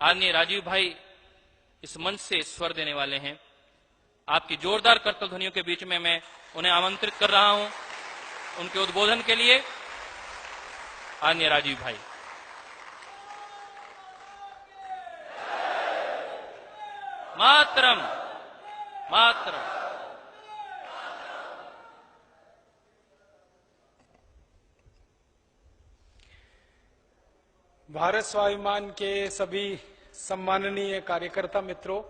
आदरणीय राजीव भाई इस मंच से स्वर देने वाले हैं। आपकी जोरदार करताल ध्वनियों के बीच में मैं उन्हें आमंत्रित कर रहा हूं उनके उद्बोधन के लिए। आदरणीय राजीव भाई। मातरम मातरम। भारत स्वाभिमान के सभी सम्माननीय कार्यकर्ता मित्रों,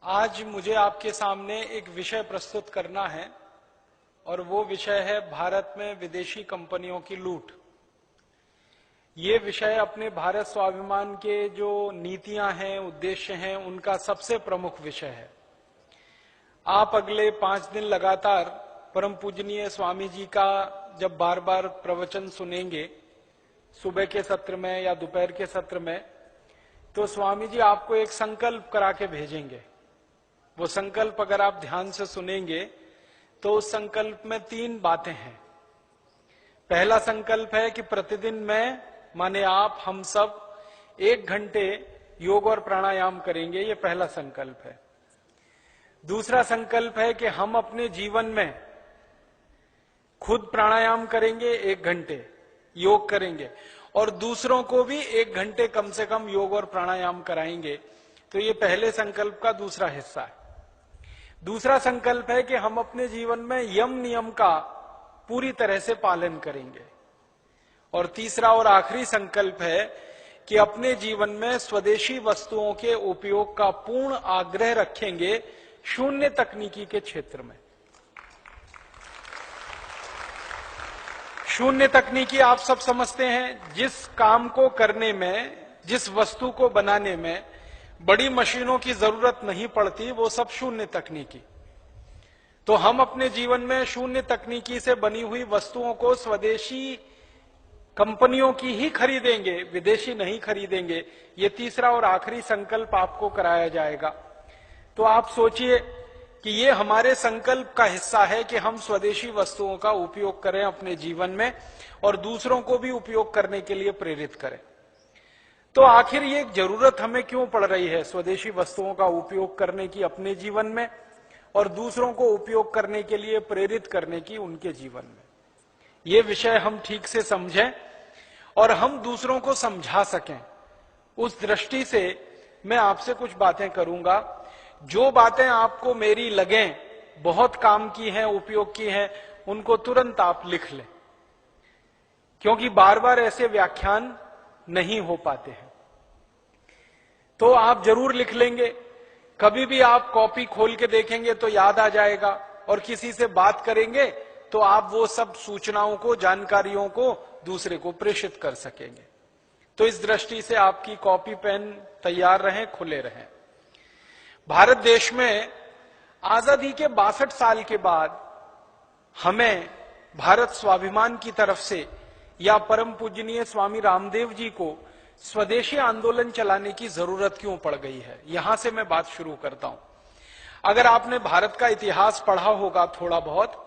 आज मुझे आपके सामने एक विषय प्रस्तुत करना है और वो विषय है भारत में विदेशी कंपनियों की लूट। ये विषय अपने भारत स्वाभिमान के जो नीतियां हैं, उद्देश्य हैं, उनका सबसे प्रमुख विषय है। आप अगले 5 दिन लगातार परम पूजनीय स्वामी जी का जब बार बार प्रवचन सुनेंगे, सुबह के सत्र में या दोपहर के सत्र में, तो स्वामी जी आपको एक संकल्प करा के भेजेंगे। वो संकल्प अगर आप ध्यान से सुनेंगे तो उस संकल्प में 3 बातें हैं। पहला संकल्प है कि प्रतिदिन मैं, माने आप, हम सब 1 घंटे योग और प्राणायाम करेंगे। ये पहला संकल्प है। दूसरा संकल्प है कि हम अपने जीवन में खुद प्राणायाम करेंगे, 1 घंटे योग करेंगे और दूसरों को भी 1 घंटे कम से कम योग और प्राणायाम कराएंगे। तो ये पहले संकल्प का दूसरा हिस्सा है। दूसरा संकल्प है कि हम अपने जीवन में यम नियम का पूरी तरह से पालन करेंगे। और तीसरा और आखिरी संकल्प है कि अपने जीवन में स्वदेशी वस्तुओं के उपयोग का पूर्ण आग्रह रखेंगे, शून्य तकनीकी के क्षेत्र में। शून्य तकनीकी आप सब समझते हैं, जिस काम को करने में, जिस वस्तु को बनाने में बड़ी मशीनों की जरूरत नहीं पड़ती, वो सब शून्य तकनीकी। तो हम अपने जीवन में शून्य तकनीकी से बनी हुई वस्तुओं को स्वदेशी कंपनियों की ही खरीदेंगे, विदेशी नहीं खरीदेंगे। ये तीसरा और आखिरी संकल्प आपको कराया जाएगा। तो आप सोचिए कि ये हमारे संकल्प का हिस्सा है कि हम स्वदेशी वस्तुओं का उपयोग करें अपने जीवन में और दूसरों को भी उपयोग करने के लिए प्रेरित करें। तो आखिर ये जरूरत हमें क्यों पड़ रही है स्वदेशी वस्तुओं का उपयोग करने की अपने जीवन में और दूसरों को उपयोग करने के लिए प्रेरित करने की उनके जीवन में? ये विषय हम ठीक से समझें और हम दूसरों को समझा सकें, उस दृष्टि से मैं आपसे कुछ बातें करूंगा। जो बातें आपको मेरी लगें बहुत काम की हैं, उपयोग की हैं, उनको तुरंत आप लिख लें, क्योंकि बार बार ऐसे व्याख्यान नहीं हो पाते हैं। तो आप जरूर लिख लेंगे। कभी भी आप कॉपी खोल के देखेंगे तो याद आ जाएगा और किसी से बात करेंगे तो आप वो सब सूचनाओं को, जानकारियों को दूसरे को प्रेषित कर सकेंगे। तो इस दृष्टि से आपकी कॉपी पेन तैयार रहें, खुले रहें। भारत देश में आजादी के 62 साल के बाद हमें भारत स्वाभिमान की तरफ से या परम पूजनीय स्वामी रामदेव जी को स्वदेशी आंदोलन चलाने की जरूरत क्यों पड़ गई है, यहां से मैं बात शुरू करता हूं। अगर आपने भारत का इतिहास पढ़ा होगा थोड़ा बहुत,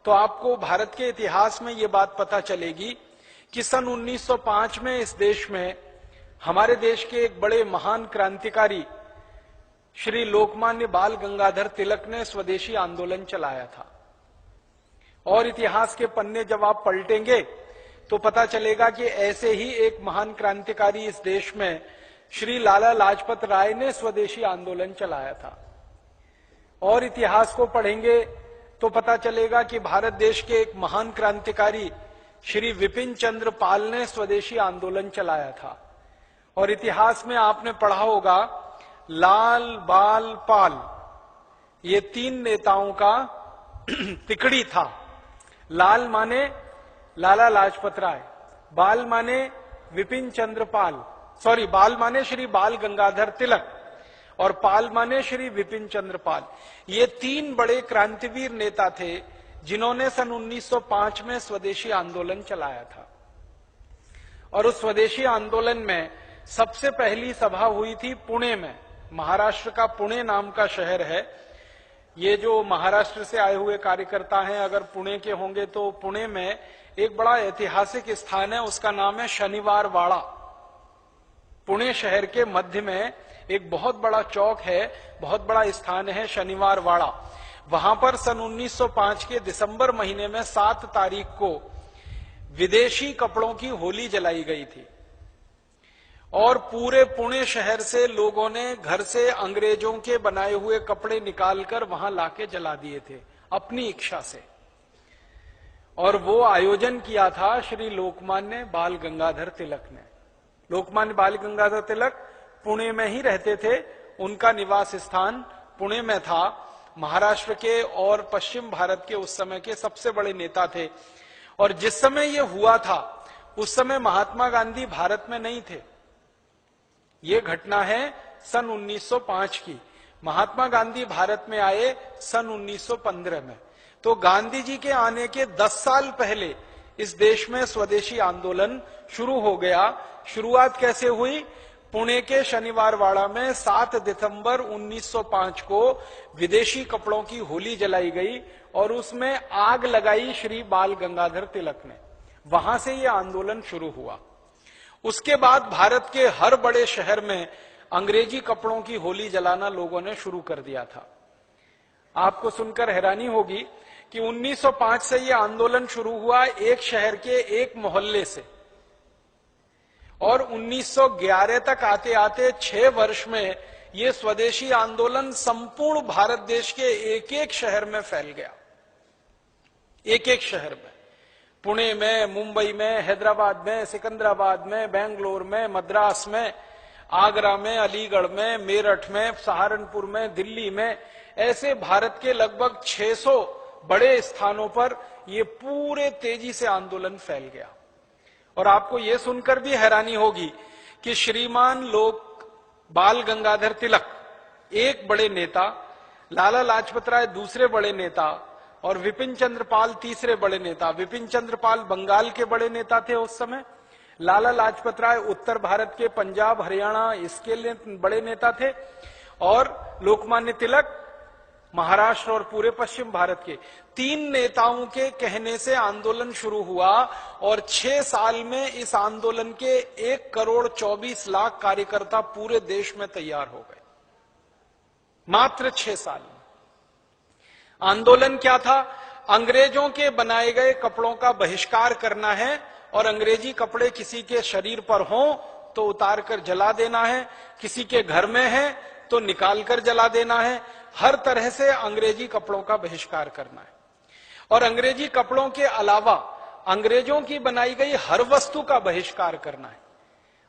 तो आपको भारत के इतिहास में ये बात पता चलेगी कि सन 1905 में इस देश में, हमारे देश के एक बड़े महान क्रांतिकारी श्री लोकमान्य बाल गंगाधर तिलक ने स्वदेशी आंदोलन चलाया था। और इतिहास के पन्ने जब आप पलटेंगे तो पता चलेगा कि ऐसे ही एक महान क्रांतिकारी इस देश में श्री लाला लाजपत राय ने स्वदेशी आंदोलन चलाया था। और इतिहास को पढ़ेंगे तो पता चलेगा कि भारत देश के एक महान क्रांतिकारी श्री विपिन चंद्र पाल ने स्वदेशी आंदोलन चलाया था। और इतिहास में आपने पढ़ा होगा लाल, बाल, पाल, ये 3 नेताओं का तिकड़ी था। लाल माने लाला लाजपत राय, बाल माने विपिन चंद्र पाल, बाल माने श्री बाल गंगाधर तिलक और पाल माने श्री विपिन चंद्र पाल। ये 3 बड़े क्रांतिवीर नेता थे जिन्होंने सन 1905 में स्वदेशी आंदोलन चलाया था। और उस स्वदेशी आंदोलन में सबसे पहली सभा हुई थी पुणे में। महाराष्ट्र का पुणे नाम का शहर है। ये जो महाराष्ट्र से आए हुए कार्यकर्ता हैं, अगर पुणे के होंगे तो पुणे में एक बड़ा ऐतिहासिक स्थान है, उसका नाम है शनिवार वाड़ा। पुणे शहर के मध्य में एक बहुत बड़ा चौक है, बहुत बड़ा स्थान है शनिवार वाड़ा। वहां पर सन 1905 के दिसंबर महीने में 7 तारीख को विदेशी कपड़ों की होली जलाई गई थी और पूरे पुणे शहर से लोगों ने घर से अंग्रेजों के बनाए हुए कपड़े निकालकर वहां लाके जला दिए थे अपनी इच्छा से। और वो आयोजन किया था श्री लोकमान्य बाल गंगाधर तिलक ने। लोकमान्य बाल गंगाधर तिलक पुणे में ही रहते थे, उनका निवास स्थान पुणे में था। महाराष्ट्र के और पश्चिम भारत के उस समय के सबसे बड़े नेता थे। और जिस समय ये हुआ था उस समय महात्मा गांधी भारत में नहीं थे। ये घटना है सन 1905 की। महात्मा गांधी भारत में आए सन 1915 में। तो गांधी जी के आने के 10 साल पहले इस देश में स्वदेशी आंदोलन शुरू हो गया। शुरुआत कैसे हुई? पुणे के शनिवार वाड़ा में 7 दिसंबर 1905 को विदेशी कपड़ों की होली जलाई गई और उसमें आग लगाई श्री बाल गंगाधर तिलक ने। वहां से यह आंदोलन शुरू हुआ। उसके बाद भारत के हर बड़े शहर में अंग्रेजी कपड़ों की होली जलाना लोगों ने शुरू कर दिया था। आपको सुनकर हैरानी होगी कि 1905 से यह आंदोलन शुरू हुआ एक शहर के एक मोहल्ले से, और 1911 तक आते आते 6 वर्ष में यह स्वदेशी आंदोलन संपूर्ण भारत देश के एक एक शहर में फैल गया। एक एक शहर में, पुणे में, मुंबई में, हैदराबाद में, सिकंदराबाद में, बेंगलोर में, मद्रास में, आगरा में, अलीगढ़ में, मेरठ में, सहारनपुर में, दिल्ली में, ऐसे भारत के लगभग 600 बड़े स्थानों पर यह पूरे तेजी से आंदोलन फैल गया। और आपको यह सुनकर भी हैरानी होगी कि श्रीमान लोक बाल गंगाधर तिलक एक बड़े नेता, लाला लाजपत राय दूसरे बड़े नेता और विपिन चंद्र पाल तीसरे बड़े नेता। विपिन चंद्र पाल बंगाल के बड़े नेता थे उस समय। लाला लाजपत राय उत्तर भारत के पंजाब, हरियाणा इसके लिए बड़े नेता थे। और लोकमान्य तिलक महाराष्ट्र और पूरे पश्चिम भारत के। 3 नेताओं के कहने से आंदोलन शुरू हुआ और 6 साल में इस आंदोलन के 1,24,00,000 कार्यकर्ता पूरे देश में तैयार हो गए। मात्र 6 साल में। आंदोलन क्या था? अंग्रेजों के बनाए गए कपड़ों का बहिष्कार करना है और अंग्रेजी कपड़े किसी के शरीर पर हों तो उतार कर जला देना है, किसी के घर में है तो निकाल कर जला देना है। हर तरह से अंग्रेजी कपड़ों का बहिष्कार करना है। और अंग्रेजी कपड़ों के अलावा अंग्रेजों की बनाई गई हर वस्तु का बहिष्कार करना है।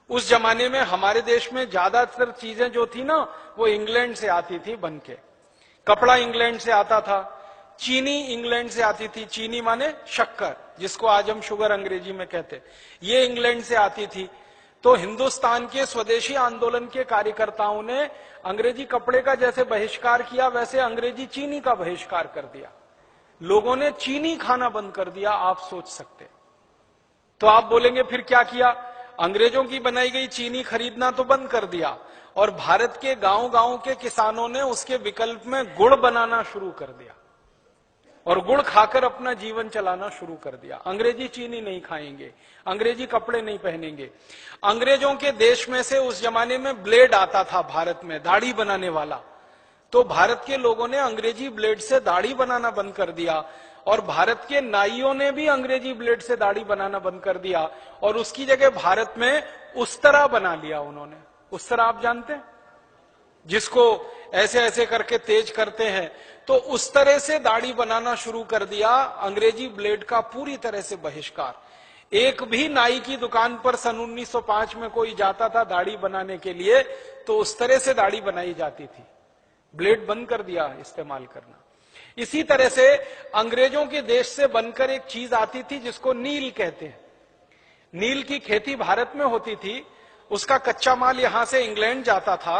उस जमाने में हमारे देश में ज्यादातर चीजें जो थी ना, वो इंग्लैंड से आती थी बन के। कपड़ा इंग्लैंड से आता था, चीनी इंग्लैंड से आती थी, चीनी माने शक्कर, जिसको आज हम शुगर अंग्रेजी में कहते, ये इंग्लैंड से आती थी। तो हिंदुस्तान के स्वदेशी आंदोलन के कार्यकर्ताओं ने अंग्रेजी कपड़े का जैसे बहिष्कार किया, वैसे अंग्रेजी चीनी का बहिष्कार कर दिया। लोगों ने चीनी खाना बंद कर दिया, आप सोच सकते। तो आप बोलेंगे फिर क्या किया? अंग्रेजों की बनाई गई चीनी खरीदना तो बंद कर दिया और भारत के गांव-गांव के किसानों ने उसके विकल्प में गुड़ बनाना शुरू कर दिया और गुड़ खाकर अपना जीवन चलाना शुरू कर दिया। अंग्रेजी चीनी नहीं खाएंगे, अंग्रेजी कपड़े नहीं पहनेंगे। अंग्रेजों के देश में से उस जमाने में ब्लेड आता था भारत में, दाढ़ी बनाने वाला। तो भारत के लोगों ने अंग्रेजी ब्लेड से दाढ़ी बनाना बंद कर दिया और भारत के नाइयों ने भी अंग्रेजी ब्लेड से दाढ़ी बनाना बंद कर दिया और उसकी जगह भारत में उस्तरा बना लिया उन्होंने। उस्तरा आप जानते हैं, जिसको ऐसे ऐसे करके तेज करते हैं, तो उस तरह से दाढ़ी बनाना शुरू कर दिया। अंग्रेजी ब्लेड का पूरी तरह से बहिष्कार। एक भी नाई की दुकान पर सन 1905 में कोई जाता था दाढ़ी बनाने के लिए तो उस तरह से दाढ़ी बनाई जाती थी। ब्लेड बंद कर दिया इस्तेमाल करना। इसी तरह से अंग्रेजों के देश से बनकर एक चीज आती थी जिसको नील कहते हैं। नील की खेती भारत में होती थी, उसका कच्चा माल यहां से इंग्लैंड जाता था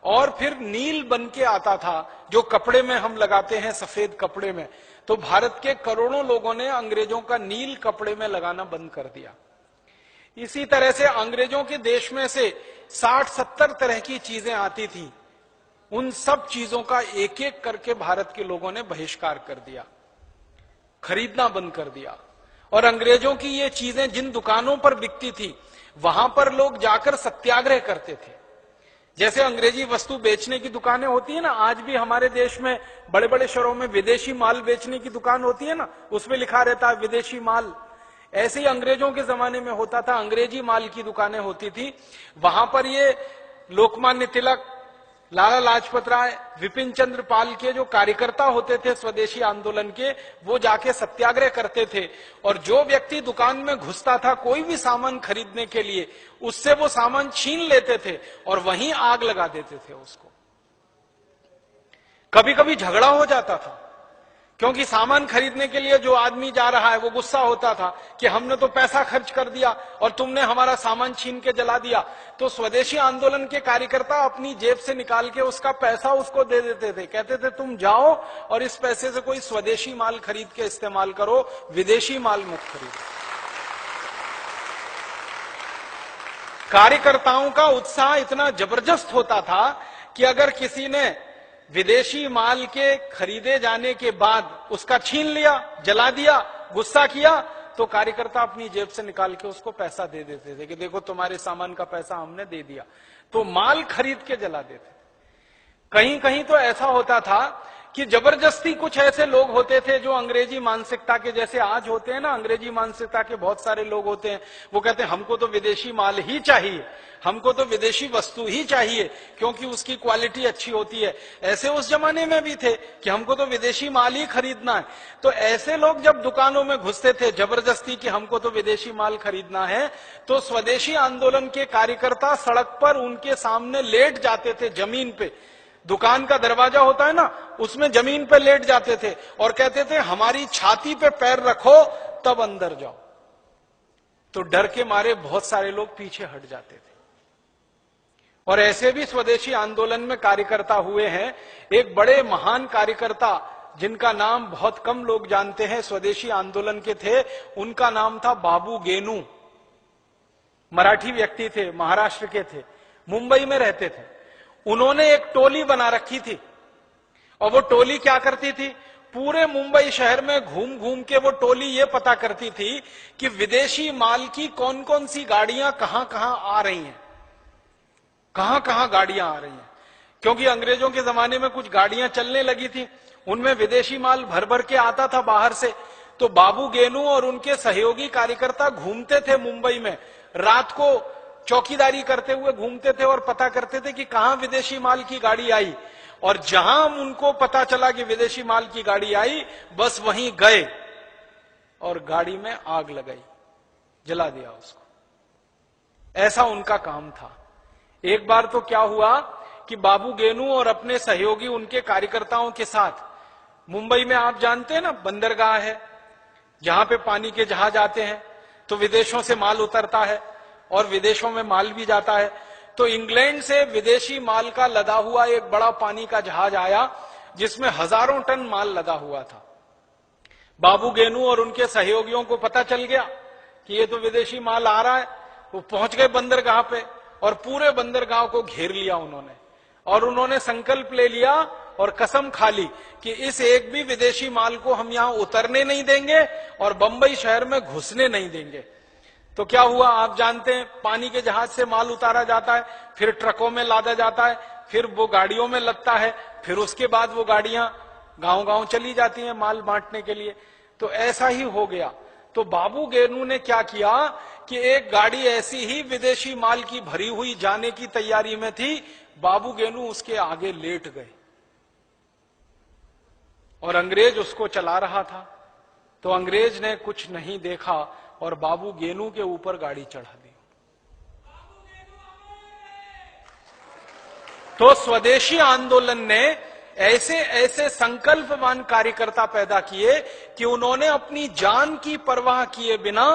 और फिर नील बन के आता था जो कपड़े में हम लगाते हैं, सफेद कपड़े में। तो भारत के करोड़ों लोगों ने अंग्रेजों का नील कपड़े में लगाना बंद कर दिया। इसी तरह से अंग्रेजों के देश में से 60-70 तरह की चीजें आती थी, उन सब चीजों का एक एक करके भारत के लोगों ने बहिष्कार कर दिया, खरीदना बंद कर दिया। और अंग्रेजों की ये चीजें जिन दुकानों पर बिकती थी वहां पर लोग जाकर सत्याग्रह करते थे। जैसे अंग्रेजी वस्तु बेचने की दुकानें होती है ना, आज भी हमारे देश में बड़े बड़े शहरों में विदेशी माल बेचने की दुकान होती है ना, उसमें लिखा रहता है विदेशी माल। ऐसे ही अंग्रेजों के जमाने में होता था, अंग्रेजी माल की दुकानें होती थी। वहां पर ये लोकमान्य तिलक, लाला लाजपत राय, विपिन चंद्र पाल के जो कार्यकर्ता होते थे स्वदेशी आंदोलन के, वो जाके सत्याग्रह करते थे। और जो व्यक्ति दुकान में घुसता था कोई भी सामान खरीदने के लिए, उससे वो सामान छीन लेते थे और वहीं आग लगा देते थे उसको। कभी कभी झगड़ा हो जाता था, क्योंकि सामान खरीदने के लिए जो आदमी जा रहा है वो गुस्सा होता था कि हमने तो पैसा खर्च कर दिया और तुमने हमारा सामान छीन के जला दिया। तो स्वदेशी आंदोलन के कार्यकर्ता अपनी जेब से निकाल के उसका पैसा उसको दे देते थे, कहते थे तुम जाओ और इस पैसे से कोई स्वदेशी माल खरीद के इस्तेमाल करो, विदेशी माल मत खरीदो। कार्यकर्ताओं का उत्साह इतना जबरदस्त होता था कि अगर किसी ने विदेशी माल के खरीदे जाने के बाद उसका छीन लिया, जला दिया, गुस्सा किया, तो कार्यकर्ता अपनी जेब से निकाल के उसको पैसा दे देते थे कि देखो तुम्हारे सामान का पैसा हमने दे दिया। तो माल खरीद के जला देते। कहीं कहीं तो ऐसा होता था कि जबरदस्ती कुछ ऐसे लोग होते थे जो अंग्रेजी मानसिकता के, जैसे आज होते हैं ना, अंग्रेजी मानसिकता के बहुत सारे लोग होते हैं, वो कहते हैं हमको तो विदेशी माल ही चाहिए, हमको तो विदेशी वस्तु ही चाहिए क्योंकि उसकी क्वालिटी अच्छी होती है। ऐसे उस जमाने में भी थे कि हमको तो विदेशी माल ही खरीदना है। तो ऐसे लोग जब दुकानों में घुसते थे जबरदस्ती कि हमको तो विदेशी माल खरीदना है, तो स्वदेशी आंदोलन के कार्यकर्ता सड़क पर उनके सामने लेट जाते थे, जमीन पे। दुकान का दरवाजा होता है ना, उसमें जमीन पे लेट जाते थे और कहते थे हमारी छाती पे पैर रखो तब अंदर जाओ। तो डर के मारे बहुत सारे लोग पीछे हट जाते थे। और ऐसे भी स्वदेशी आंदोलन में कार्यकर्ता हुए हैं। एक बड़े महान कार्यकर्ता जिनका नाम बहुत कम लोग जानते हैं, स्वदेशी आंदोलन के थे, उनका नाम था बाबू गेनू। मराठी व्यक्ति थे, महाराष्ट्र के थे, मुंबई में रहते थे। उन्होंने एक टोली बना रखी थी और वो टोली क्या करती थी, पूरे मुंबई शहर में घूम घूम के वो टोली ये पता करती थी कि विदेशी माल की कौन कौन सी गाड़ियां कहां कहां आ रही हैं, कहां कहां गाड़ियां आ रही हैं। क्योंकि अंग्रेजों के जमाने में कुछ गाड़ियां चलने लगी थी, उनमें विदेशी माल भर भर के आता था बाहर से। तो बाबू गेनू और उनके सहयोगी कार्यकर्ता घूमते थे मुंबई में, रात को चौकीदारी करते हुए घूमते थे और पता करते थे कि कहां विदेशी माल की गाड़ी आई। और जहां उनको पता चला कि विदेशी माल की गाड़ी आई, बस वहीं गए और गाड़ी में आग लगाई, जला दिया उसको। ऐसा उनका काम था। एक बार तो क्या हुआ कि बाबू गेनू और अपने सहयोगी उनके कार्यकर्ताओं के साथ, मुंबई में आप जानते हैं ना बंदरगाह है, जहां पे पानी के जहाज आते हैं, तो विदेशों से माल उतरता है और विदेशों में माल भी जाता है। तो इंग्लैंड से विदेशी माल का लदा हुआ एक बड़ा पानी का जहाज आया जिसमें हजारों टन माल लदा हुआ था। बाबू गेनू और उनके सहयोगियों को पता चल गया कि ये तो विदेशी माल आ रहा है। वो पहुंच गए बंदरगाह पे और पूरे बंदरगाह को घेर लिया उन्होंने, और उन्होंने संकल्प ले लिया और कसम खा ली कि इस एक भी विदेशी माल को हम यहां उतरने नहीं देंगे और बंबई शहर में घुसने नहीं देंगे। तो क्या हुआ आप जानते हैं, पानी के जहाज से माल उतारा जाता है, फिर ट्रकों में लादा जाता है, फिर वो गाड़ियों में लगता है, फिर उसके बाद वो गाड़ियां गांव गांव चली जाती हैं माल बांटने के लिए। तो ऐसा ही हो गया। तो बाबू गेनू ने क्या किया कि एक गाड़ी ऐसी ही विदेशी माल की भरी हुई जाने की तैयारी में थी, बाबू गेनू उसके आगे लेट गए और अंग्रेज उसको चला रहा था। तो अंग्रेज ने कुछ नहीं देखा और बाबू गेनू के ऊपर गाड़ी चढ़ा दी। तो स्वदेशी आंदोलन ने ऐसे ऐसे संकल्पवान कार्यकर्ता पैदा किए कि उन्होंने अपनी जान की परवाह किए बिना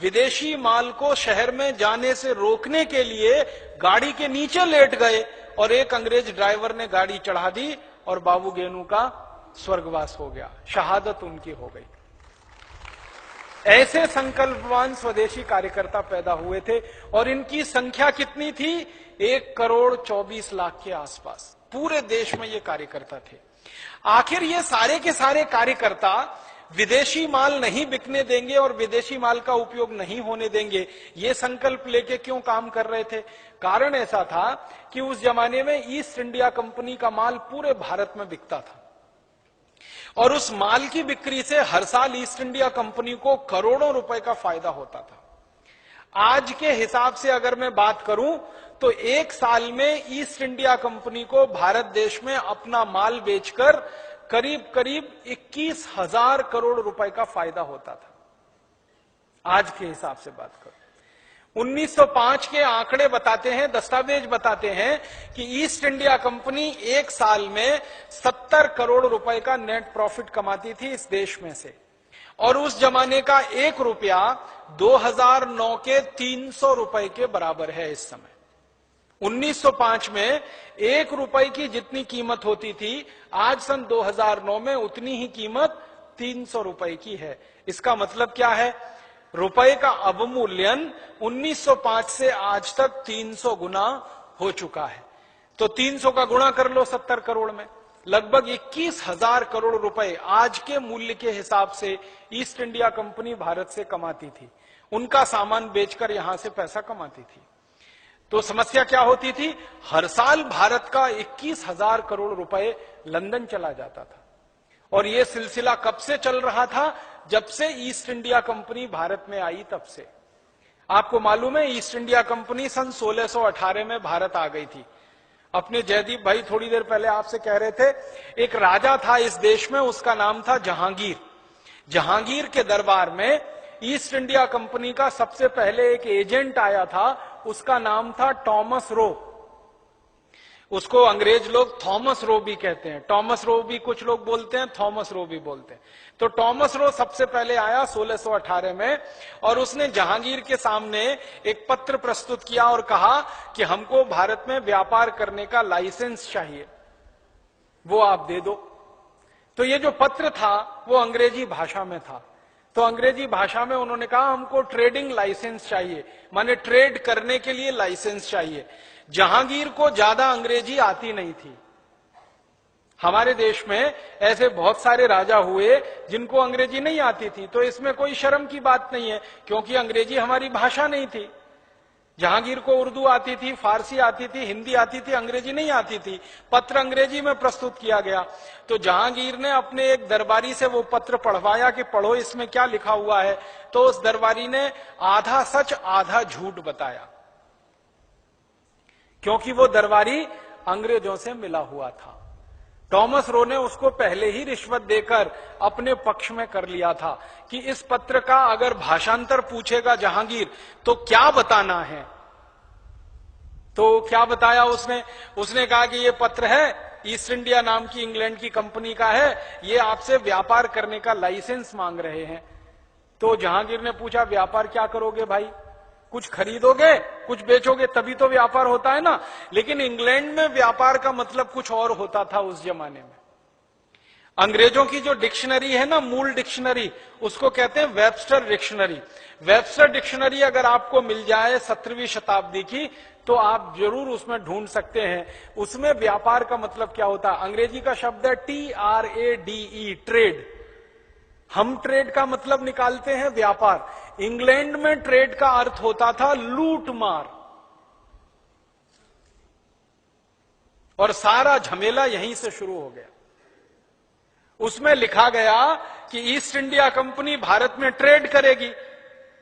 विदेशी माल को शहर में जाने से रोकने के लिए गाड़ी के नीचे लेट गए और एक अंग्रेज ड्राइवर ने गाड़ी चढ़ा दी और बाबू गेनू का स्वर्गवास हो गया, शहादत उनकी हो गई। ऐसे संकल्पवान स्वदेशी कार्यकर्ता पैदा हुए थे और इनकी संख्या कितनी थी, 1,24,00,000 के आसपास पूरे देश में ये कार्यकर्ता थे। आखिर ये सारे के सारे कार्यकर्ता विदेशी माल नहीं बिकने देंगे और विदेशी माल का उपयोग नहीं होने देंगे, ये संकल्प लेके क्यों काम कर रहे थे? कारण ऐसा था कि उस जमाने में ईस्ट इंडिया कंपनी का माल पूरे भारत में बिकता था और उस माल की बिक्री से हर साल ईस्ट इंडिया कंपनी को करोड़ों रुपए का फायदा होता था। आज के हिसाब से अगर मैं बात करूं तो एक साल में ईस्ट इंडिया कंपनी को भारत देश में अपना माल बेचकर करीब करीब 21,000 करोड़ रुपए का फायदा होता था। आज के हिसाब से बात करूं, 1905 के आंकड़े बताते हैं, दस्तावेज बताते हैं कि ईस्ट इंडिया कंपनी एक साल में 70 करोड़ रुपए का नेट प्रॉफिट कमाती थी इस देश में से, और उस जमाने का 1 रुपया 2009 के 300 रुपए के बराबर है इस समय। 1905 में 1 रुपए की जितनी कीमत होती थी, आज सन 2009 में उतनी ही कीमत 300 रुपए की है। इसका मतलब क्या है? रुपए का अवमूल्यन 1905 से आज तक 300 गुना हो चुका है। तो 300 का गुणा कर लो 70 करोड़ में, लगभग 21,000 करोड़ रुपए आज के मूल्य के हिसाब से ईस्ट इंडिया कंपनी भारत से कमाती थी, उनका सामान बेचकर यहां से पैसा कमाती थी। तो समस्या क्या होती थी? हर साल भारत का 21,000 करोड़ रुपए लंदन चला जाता था, और यह सिलसिला कब से चल रहा था? जब से ईस्ट इंडिया कंपनी भारत में आई तब से। आपको मालूम है ईस्ट इंडिया कंपनी सन 1618 में भारत आ गई थी। अपने जयदीप भाई थोड़ी देर पहले आपसे कह रहे थे, एक राजा था इस देश में, उसका नाम था जहांगीर। जहांगीर के दरबार में ईस्ट इंडिया कंपनी का सबसे पहले एक एजेंट आया था, उसका नाम था टॉमस रो। उसको अंग्रेज लोग थॉमस रो भी कहते हैं, टॉमस रो भी कुछ लोग बोलते हैं, थॉमस रो भी बोलते हैं। तो टॉमस रो सबसे पहले आया 1618 में, और उसने जहांगीर के सामने एक पत्र प्रस्तुत किया और कहा कि हमको भारत में व्यापार करने का लाइसेंस चाहिए, वो आप दे दो। तो ये जो पत्र था वो अंग्रेजी भाषा में था। तो अंग्रेजी भाषा में उन्होंने कहा हमको ट्रेडिंग लाइसेंस चाहिए, माने ट्रेड करने के लिए लाइसेंस चाहिए। जहांगीर को ज्यादा अंग्रेजी आती नहीं थी। हमारे देश में ऐसे बहुत सारे राजा हुए जिनको अंग्रेजी नहीं आती थी, तो इसमें कोई शर्म की बात नहीं है, क्योंकि अंग्रेजी हमारी भाषा नहीं थी। जहांगीर को उर्दू आती थी, फारसी आती थी, हिंदी आती थी, अंग्रेजी नहीं आती थी। पत्र अंग्रेजी में प्रस्तुत किया गया। तो जहांगीर ने अपने एक दरबारी से वो पत्र पढ़वाया कि पढ़ो इसमें क्या लिखा हुआ है। तो उस दरबारी ने आधा सच आधा झूठ बताया, क्योंकि वो दरबारी अंग्रेजों से मिला हुआ था। टॉमस रो ने उसको पहले ही रिश्वत देकर अपने पक्ष में कर लिया था कि इस पत्र का अगर भाषांतर पूछेगा जहांगीर तो क्या बताना है। तो क्या बताया उसने? उसने कहा कि ये पत्र है, ईस्ट इंडिया नाम की इंग्लैंड की कंपनी का है, ये आपसे व्यापार करने का लाइसेंस मांग रहे हैं। तो जहांगीर ने पूछा व्यापार क्या करोगे भाई? कुछ खरीदोगे, कुछ बेचोगे, तभी तो व्यापार होता है ना। लेकिन इंग्लैंड में व्यापार का मतलब कुछ और होता था उस जमाने में। अंग्रेजों की जो डिक्शनरी है ना, मूल डिक्शनरी, उसको कहते हैं वेबस्टर डिक्शनरी। वेबस्टर डिक्शनरी अगर आपको मिल जाए 17वीं शताब्दी की, तो आप जरूर उसमें ढूंढ सकते हैं। उसमें व्यापार का मतलब क्या होता है? अंग्रेजी का शब्द है TRADE, ट्रेड। हम ट्रेड का मतलब निकालते हैं व्यापार। इंग्लैंड में ट्रेड का अर्थ होता था लूट मार, और सारा झमेला यहीं से शुरू हो गया। उसमें लिखा गया कि ईस्ट इंडिया कंपनी भारत में ट्रेड करेगी।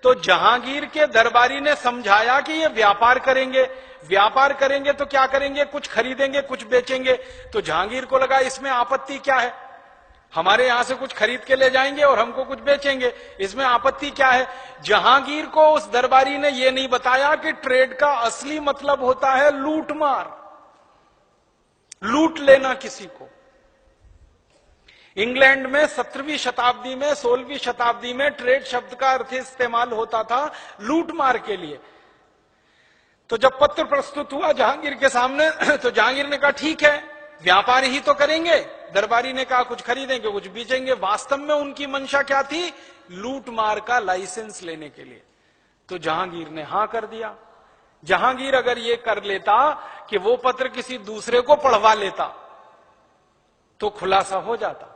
तो जहांगीर के दरबारी ने समझाया कि ये व्यापार करेंगे। व्यापार करेंगे तो क्या करेंगे? कुछ खरीदेंगे, कुछ बेचेंगे। तो जहांगीर को लगा इसमें आपत्ति क्या है, हमारे यहां से कुछ खरीद के ले जाएंगे और हमको कुछ बेचेंगे, इसमें आपत्ति क्या है? जहांगीर को उस दरबारी ने यह नहीं बताया कि ट्रेड का असली मतलब होता है लूट मार, लूट लेना किसी को। इंग्लैंड में 17वीं शताब्दी में, 16वीं शताब्दी में ट्रेड शब्द का अर्थ इस्तेमाल होता था लूट मार के लिए। तो जब पत्र प्रस्तुत हुआ जहांगीर के सामने, तो जहांगीर ने कहा ठीक है, व्यापार ही तो करेंगे। दरबारी ने कहा कुछ खरीदेंगे, कुछ बेचेंगे। वास्तव में उनकी मंशा क्या थी? लूट मार का लाइसेंस लेने के लिए। तो जहांगीर ने हां कर दिया। जहांगीर अगर ये कर लेता कि वो पत्र किसी दूसरे को पढ़वा लेता तो खुलासा हो जाता।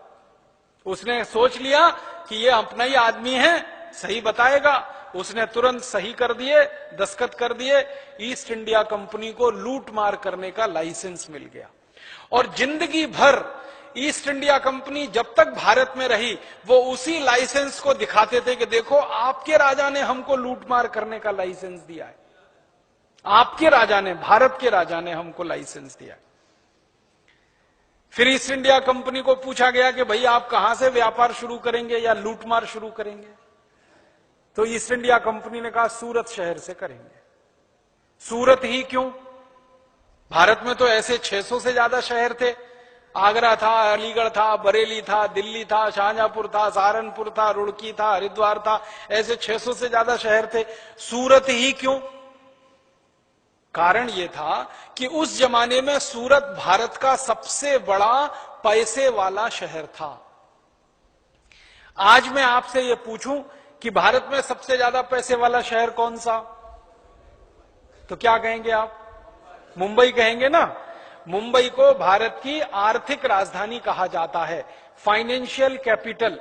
उसने सोच लिया कि ये अपना ही आदमी है, सही बताएगा। उसने तुरंत सही कर दिए, दस्तखत कर दिए। ईस्ट इंडिया कंपनी को लूट मार करने का लाइसेंस मिल गया। और जिंदगी भर ईस्ट इंडिया कंपनी जब तक भारत में रही, वो उसी लाइसेंस को दिखाते थे कि देखो आपके राजा ने हमको लूट मार करने का लाइसेंस दिया है, आपके राजा ने, भारत के राजा ने हमको लाइसेंस दिया है। फिर ईस्ट इंडिया कंपनी को पूछा गया कि भाई आप कहां से व्यापार शुरू करेंगे या लूटमार शुरू करेंगे? तो ईस्ट इंडिया कंपनी ने कहा सूरत शहर से करेंगे। सूरत ही क्यों? भारत में तो ऐसे 600 से ज्यादा शहर थे। आगरा था, अलीगढ़ था, बरेली था, दिल्ली था, शाहजहांपुर था, सहारनपुर था, रुड़की था, हरिद्वार था, ऐसे 600 से ज्यादा शहर थे। सूरत ही क्यों? कारण यह था कि उस जमाने में सूरत भारत का सबसे बड़ा पैसे वाला शहर था। आज मैं आपसे यह पूछूं कि भारत में सबसे ज्यादा पैसे वाला शहर कौन सा, तो क्या कहेंगे आप? मुंबई कहेंगे ना। मुंबई को भारत की आर्थिक राजधानी कहा जाता है, फाइनेंशियल कैपिटल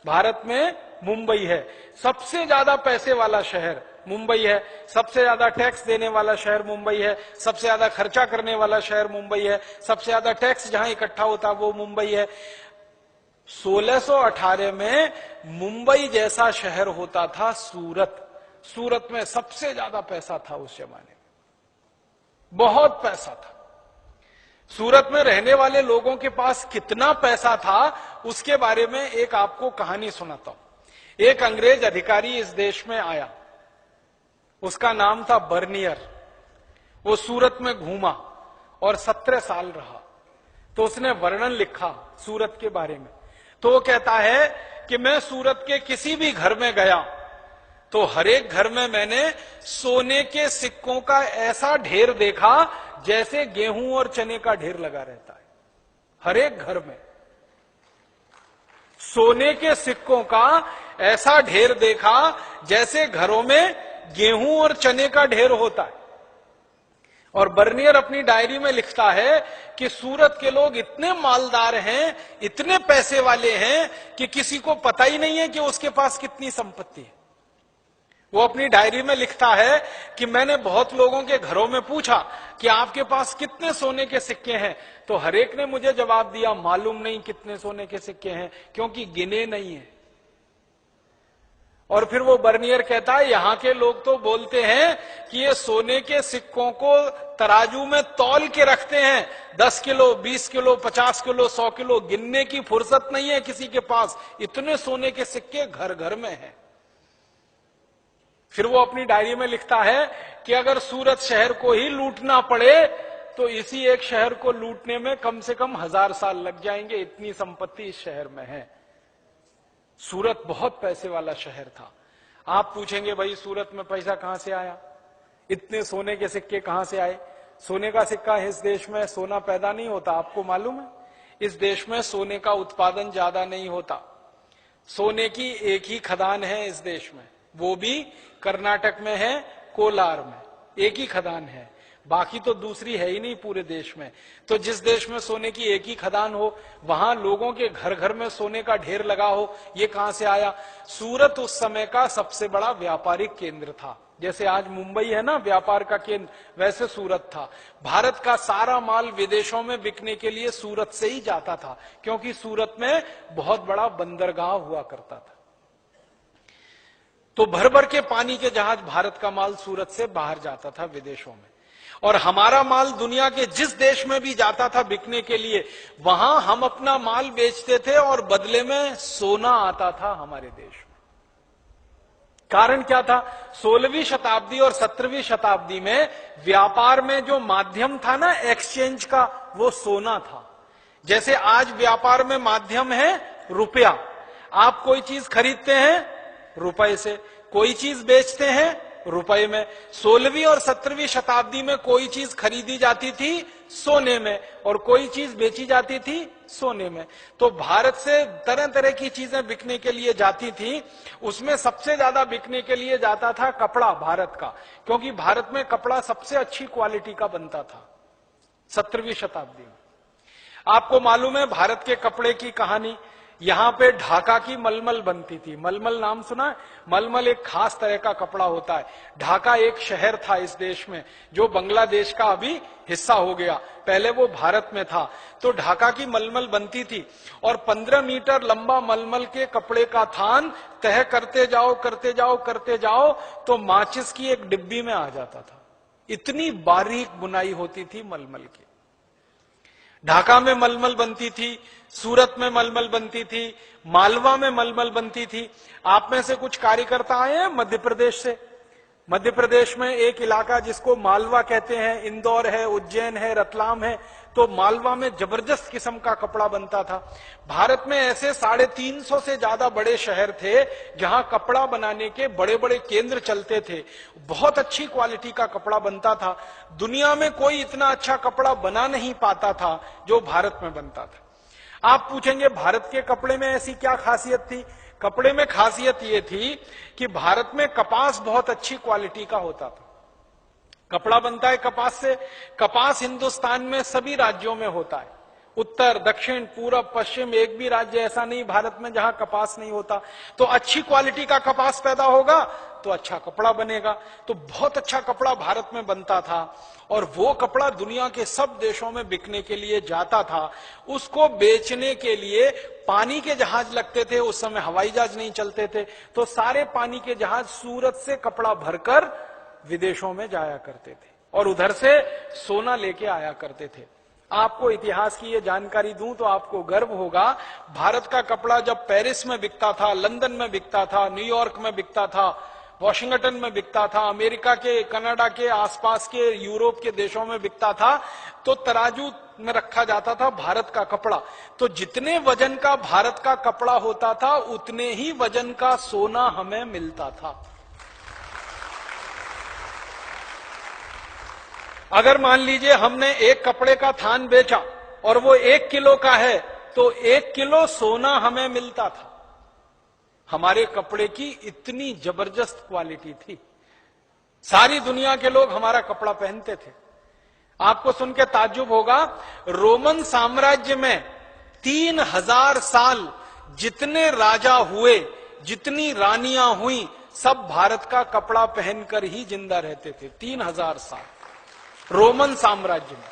भारत में मुंबई है। सबसे ज्यादा पैसे वाला शहर मुंबई है, सबसे ज्यादा टैक्स देने वाला शहर मुंबई है, सबसे ज्यादा खर्चा करने वाला शहर मुंबई है, सबसे ज्यादा टैक्स जहां इकट्ठा होता वो मुंबई है। 1618 में मुंबई जैसा शहर होता था सूरत। सूरत में सबसे ज्यादा पैसा था उस जमाने में, बहुत पैसा था। सूरत में रहने वाले लोगों के पास कितना पैसा था उसके बारे में एक आपको कहानी सुनाता हूं। एक अंग्रेज अधिकारी इस देश में आया, उसका नाम था बर्नियर। वो सूरत में घूमा और 17 साल रहा। तो उसने वर्णन लिखा सूरत के बारे में। तो वो कहता है कि मैं सूरत के किसी भी घर में गया तो हर एक घर में मैंने सोने के सिक्कों का ऐसा ढेर देखा जैसे गेहूं और चने का ढेर लगा रहता है। हर एक घर में सोने के सिक्कों का ऐसा ढेर देखा जैसे घरों में गेहूं और चने का ढेर होता है। और बर्नियर अपनी डायरी में लिखता है कि सूरत के लोग इतने मालदार हैं, इतने पैसे वाले हैं कि किसी को पता ही नहीं है कि उसके पास कितनी संपत्ति है। वो अपनी डायरी में लिखता है कि मैंने बहुत लोगों के घरों में पूछा कि आपके पास कितने सोने के सिक्के हैं, तो हर एक ने मुझे जवाब दिया मालूम नहीं कितने सोने के सिक्के हैं, क्योंकि गिने नहीं है। और फिर वो बर्नियर कहता है यहां के लोग तो बोलते हैं कि ये सोने के सिक्कों को तराजू में तौल के रखते हैं, 10 किलो, 20 किलो, 50 किलो, 100 किलो, गिनने की फुर्सत नहीं है किसी के पास, इतने सोने के सिक्के घर घर में हैं। फिर वो अपनी डायरी में लिखता है कि अगर सूरत शहर को ही लूटना पड़े तो इसी एक शहर को लूटने में कम से कम 1000 साल लग जाएंगे, इतनी संपत्ति इस शहर में है। सूरत बहुत पैसे वाला शहर था। आप पूछेंगे भाई सूरत में पैसा कहां से आया, इतने सोने के सिक्के कहां से आए? सोने का सिक्का इस देश में सोना पैदा नहीं होता, आपको मालूम है? इस देश में सोने का उत्पादन ज्यादा नहीं होता। सोने की एक ही खदान है इस देश में, वो भी कर्नाटक में है, कोलार में, एक ही खदान है, बाकी तो दूसरी है ही नहीं पूरे देश में। तो जिस देश में सोने की एक ही खदान हो वहां लोगों के घर घर में सोने का ढेर लगा हो, ये कहां से आया? सूरत उस समय का सबसे बड़ा व्यापारिक केंद्र था। जैसे आज मुंबई है ना व्यापार का केंद्र, वैसे सूरत था। भारत का सारा माल विदेशों में बिकने के लिए सूरत से ही जाता था, क्योंकि सूरत में बहुत बड़ा बंदरगाह हुआ करता था। तो भर भर के पानी के जहाज भारत का माल सूरत से बाहर जाता था विदेशों में। और हमारा माल दुनिया के जिस देश में भी जाता था बिकने के लिए, वहां हम अपना माल बेचते थे और बदले में सोना आता था हमारे देश में। कारण क्या था? 16वीं शताब्दी और 17वीं शताब्दी में व्यापार में जो माध्यम था ना एक्सचेंज का, वो सोना था। जैसे आज व्यापार में माध्यम है रुपया। आप कोई चीज खरीदते हैं रुपए से, कोई चीज बेचते हैं रुपए में। 16वीं और 17वीं शताब्दी में कोई चीज खरीदी जाती थी सोने में और कोई चीज बेची जाती थी सोने में। तो भारत से तरह तरह की चीजें बिकने के लिए जाती थी। उसमें सबसे ज्यादा बिकने के लिए जाता था कपड़ा भारत का, क्योंकि भारत में कपड़ा सबसे अच्छी क्वालिटी का बनता था 17वीं शताब्दी में। आपको मालूम है भारत के कपड़े की कहानी? यहां पे ढाका की मलमल बनती थी। मलमल नाम सुना है? मलमल एक खास तरह का कपड़ा होता है। ढाका एक शहर था इस देश में, जो बांग्लादेश का अभी हिस्सा हो गया, पहले वो भारत में था। तो ढाका की मलमल बनती थी और 15 मीटर लंबा मलमल के कपड़े का थान तह करते जाओ करते जाओ करते जाओ तो माचिस की एक डिब्बी में आ जाता था। इतनी बारीक बुनाई होती थी मलमल की। ढाका में मलमल बनती थी, सूरत में मलमल बनती थी, मालवा में मलमल बनती थी। आप में से कुछ कार्यकर्ता आए हैं मध्य प्रदेश से। मध्य प्रदेश में एक इलाका जिसको मालवा कहते हैं, इंदौर है, उज्जैन है, रतलाम है, तो मालवा में जबरदस्त किस्म का कपड़ा बनता था। भारत में ऐसे 350 से ज्यादा बड़े शहर थे जहां कपड़ा बनाने के बड़े बड़े केंद्र चलते थे। बहुत अच्छी क्वालिटी का कपड़ा बनता था। दुनिया में कोई इतना अच्छा कपड़ा बना नहीं पाता था जो भारत में बनता था। आप पूछेंगे भारत के कपड़े में ऐसी क्या खासियत थी? कपड़े में खासियत ये थी कि भारत में कपास बहुत अच्छी क्वालिटी का होता था। कपड़ा बनता है कपास से। कपास हिंदुस्तान में सभी राज्यों में होता है, उत्तर, दक्षिण, पूरब, पश्चिम, एक भी राज्य ऐसा नहीं भारत में जहां कपास नहीं होता। तो अच्छी क्वालिटी का कपास पैदा होगा तो अच्छा कपड़ा बनेगा। तो बहुत अच्छा कपड़ा भारत में बनता था और वो कपड़ा दुनिया के सब देशों में बिकने के लिए जाता था। उसको बेचने के लिए पानी के जहाज लगते थे, उस समय हवाई जहाज नहीं चलते थे, तो सारे पानी के जहाज सूरत से कपड़ा भरकर विदेशों में जाया करते थे और उधर से सोना लेके आया करते थे। आपको इतिहास की ये जानकारी दूं तो आपको गर्व होगा। भारत का कपड़ा जब पेरिस में बिकता था, लंदन में बिकता था, न्यूयॉर्क में बिकता था, वॉशिंगटन में बिकता था, अमेरिका के, कनाडा के आसपास के, यूरोप के देशों में बिकता था, तो तराजू में रखा जाता था भारत का कपड़ा। तो जितने वजन का भारत का कपड़ा होता था उतने ही वजन का सोना हमें मिलता था। अगर मान लीजिए हमने एक कपड़े का थान बेचा और वो 1 किलो का है तो 1 किलो सोना हमें मिलता था। हमारे कपड़े की इतनी जबरदस्त क्वालिटी थी। सारी दुनिया के लोग हमारा कपड़ा पहनते थे। आपको सुन के ताज्जुब होगा, रोमन साम्राज्य में 3000 साल जितने राजा हुए, जितनी रानियां हुई, सब भारत का कपड़ा पहनकर ही जिंदा रहते थे। 3000 साल रोमन साम्राज्य में।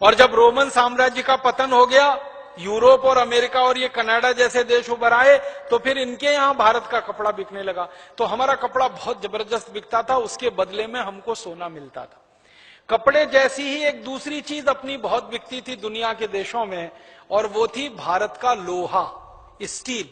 और जब रोमन साम्राज्य का पतन हो गया, यूरोप और अमेरिका और ये कनाडा जैसे देश उभर आए, तो फिर इनके यहां भारत का कपड़ा बिकने लगा। तो हमारा कपड़ा बहुत जबरदस्त बिकता था, उसके बदले में हमको सोना मिलता था। कपड़े जैसी ही एक दूसरी चीज अपनी बहुत बिकती थी दुनिया के देशों में, और वो थी भारत का लोहा, स्टील।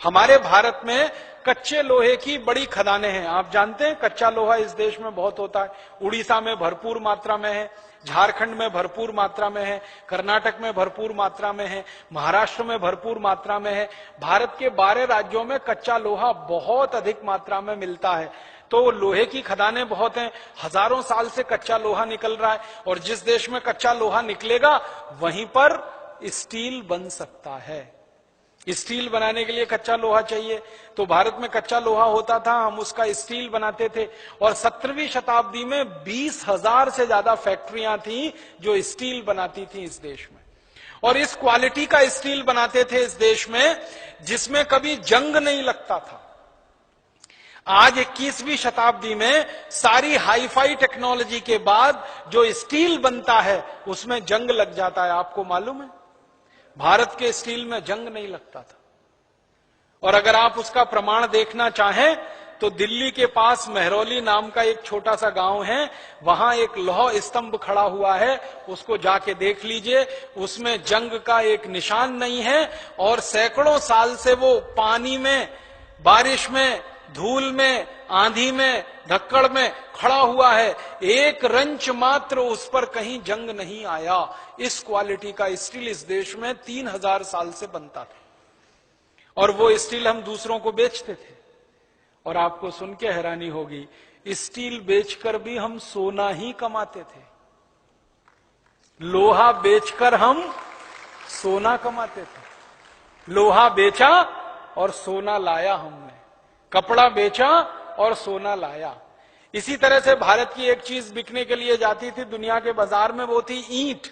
हमारे भारत में कच्चे लोहे की बड़ी खदानें हैं। आप जानते हैं कच्चा लोहा इस देश में बहुत होता है। उड़ीसा में भरपूर मात्रा में है, झारखंड में भरपूर मात्रा में है, कर्नाटक में भरपूर मात्रा में है, महाराष्ट्र में भरपूर मात्रा में है। भारत के 12 राज्यों में कच्चा लोहा बहुत अधिक मात्रा में मिलता है। तो लोहे की खदानें बहुत हैं, हजारों साल से कच्चा लोहा निकल रहा है, और जिस देश में कच्चा लोहा निकलेगा वहीं पर स्टील बन सकता है। स्टील बनाने के लिए कच्चा लोहा चाहिए, तो भारत में कच्चा लोहा होता था, हम उसका स्टील बनाते थे। और 17वीं शताब्दी में 20,000 से ज्यादा फैक्ट्रियां थी जो स्टील बनाती थी इस देश में, और इस क्वालिटी का स्टील बनाते थे इस देश में जिसमें कभी जंग नहीं लगता था। आज 21वीं शताब्दी में सारी हाईफाई टेक्नोलॉजी के बाद जो स्टील बनता है उसमें जंग लग जाता है। आपको मालूम है, भारत के स्टील में जंग नहीं लगता था। और अगर आप उसका प्रमाण देखना चाहें तो दिल्ली के पास मेहरौली नाम का एक छोटा सा गांव है, वहां एक लौह स्तंभ खड़ा हुआ है, उसको जाके देख लीजिए। उसमें जंग का एक निशान नहीं है, और सैकड़ों साल से वो पानी में, बारिश में, धूल में, आंधी में, धक्कड़ में खड़ा हुआ है। एक रंच मात्र उस पर कहीं जंग नहीं आया। इस क्वालिटी का स्टील इस देश में 3000 साल से बनता था, और वो स्टील हम दूसरों को बेचते थे। और आपको सुन के हैरानी होगी, स्टील बेचकर भी हम सोना ही कमाते थे। लोहा बेचकर हम सोना कमाते थे। लोहा बेचा और सोना लाया हमने, कपड़ा बेचा और सोना लाया। इसी तरह से भारत की एक चीज बिकने के लिए जाती थी दुनिया के बाजार में, वो थी ईंट।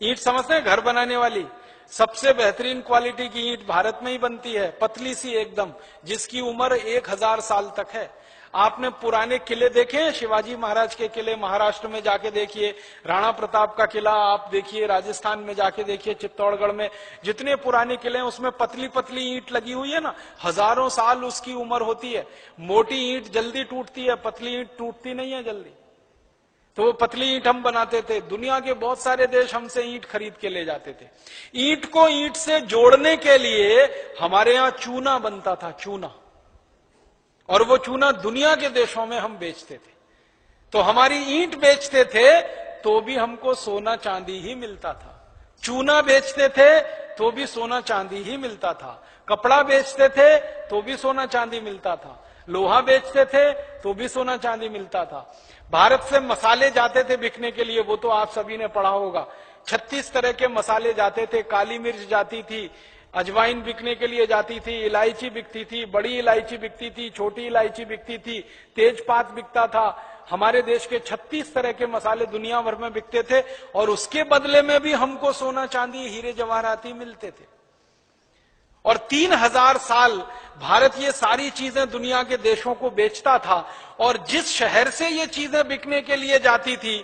ईंट समझते हैं, घर बनाने वाली। सबसे बेहतरीन क्वालिटी की ईंट भारत में ही बनती है, पतली सी एकदम, जिसकी उम्र 1000 साल तक है। आपने पुराने किले देखे हैं? शिवाजी महाराज के किले महाराष्ट्र में जाके देखिए, राणा प्रताप का किला आप देखिए, राजस्थान में जाके देखिए, चित्तौड़गढ़ में जितने पुराने किले हैं उसमें पतली पतली ईंट लगी हुई है ना, हजारों साल उसकी उम्र होती है। मोटी ईंट जल्दी टूटती है, पतली ईंट टूटती नहीं है जल्दी। तो वो पतली ईंट हम बनाते थे, दुनिया के बहुत सारे देश हमसे ईंट खरीद के ले जाते थे। ईंट को ईंट से जोड़ने के लिए हमारे यहां चूना बनता था, चूना, और वो चूना दुनिया के देशों में हम बेचते थे। तो हमारी ईंट बेचते थे तो भी हमको सोना चांदी ही मिलता था, चूना बेचते थे तो भी सोना चांदी ही मिलता था, कपड़ा बेचते थे तो भी सोना चांदी मिलता था, लोहा बेचते थे तो भी सोना चांदी मिलता था। भारत से मसाले जाते थे बिकने के लिए, वो तो आप सभी ने पढ़ा होगा, 36 तरह के मसाले जाते थे, काली मिर्च जाती थी, अजवाइन बिकने के लिए जाती थी, इलायची बिकती थी, बड़ी इलायची बिकती थी, छोटी इलायची बिकती थी, तेजपात बिकता था। हमारे देश के 36 तरह के मसाले दुनिया भर में बिकते थे, और उसके बदले में भी हमको सोना चांदी हीरे जवाहराती मिलते थे। और 3000 साल भारत ये सारी चीजें दुनिया के देशों को बेचता था, और जिस शहर से ये चीजें बिकने के लिए जाती थी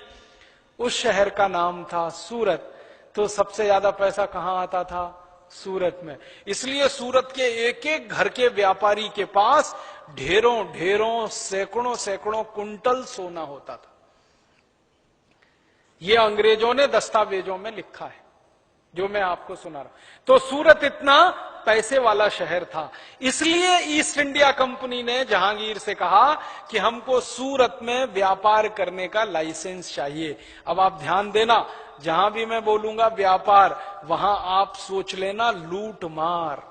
उस शहर का नाम था सूरत। तो सबसे ज्यादा पैसा कहां आता था? सूरत में। इसलिए सूरत के एक एक घर के व्यापारी के पास ढेरों ढेरों सैकड़ों सैकड़ों कुंटल सोना होता था। ये अंग्रेजों ने दस्तावेजों में लिखा है, जो मैं आपको सुना रहा हूं। तो सूरत इतना पैसे वाला शहर था, इसलिए ईस्ट इंडिया कंपनी ने जहांगीर से कहा कि हमको सूरत में व्यापार करने का लाइसेंस चाहिए। अब आप ध्यान देना, जहां भी मैं बोलूंगा व्यापार, वहां आप सोच लेना लूट मार,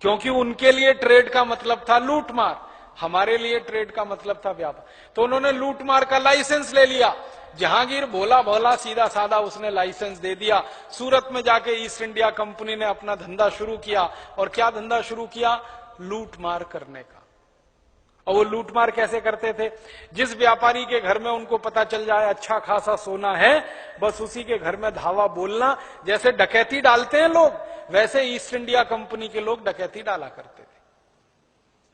क्योंकि उनके लिए ट्रेड का मतलब था लूट मार, हमारे लिए ट्रेड का मतलब था व्यापार। तो उन्होंने लूट मार का लाइसेंस ले लिया। जहांगीर भोला भोला सीधा साधा उसने लाइसेंस दे दिया। सूरत में जाके ईस्ट इंडिया कंपनी ने अपना धंधा शुरू किया, और क्या धंधा शुरू किया? लूट मार करने का। और वो लूटमार कैसे करते थे? जिस व्यापारी के घर में उनको पता चल जाए अच्छा खासा सोना है, बस उसी के घर में धावा बोलना। जैसे डकैती डालते हैं लोग, वैसे ईस्ट इंडिया कंपनी के लोग डकैती डाला करते थे।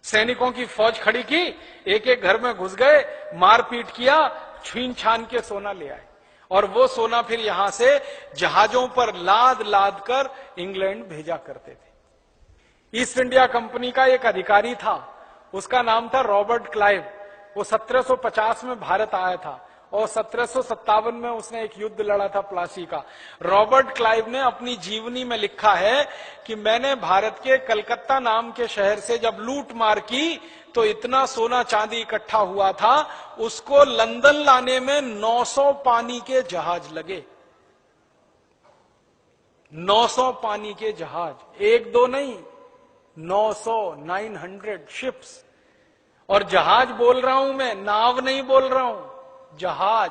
सैनिकों की फौज खड़ी की, एक एक घर में घुस गए, मारपीट किया, छीन छान के सोना ले आए, और वो सोना फिर यहां से जहाजों पर लाद लाद कर इंग्लैंड भेजा करते थे। ईस्ट इंडिया कंपनी का एक अधिकारी था, उसका नाम था रॉबर्ट क्लाइव। वो 1750 में भारत आया था, और 1757 में उसने एक युद्ध लड़ा था प्लासी का। रॉबर्ट क्लाइव ने अपनी जीवनी में लिखा है कि मैंने भारत के कलकत्ता नाम के शहर से जब लूट मार की तो इतना सोना चांदी इकट्ठा हुआ था, उसको लंदन लाने में 900 पानी के जहाज लगे। 900 पानी के जहाज, एक दो नहीं, 900 शिप्स। और जहाज बोल रहा हूं मैं, नाव नहीं बोल रहा हूं, जहाज।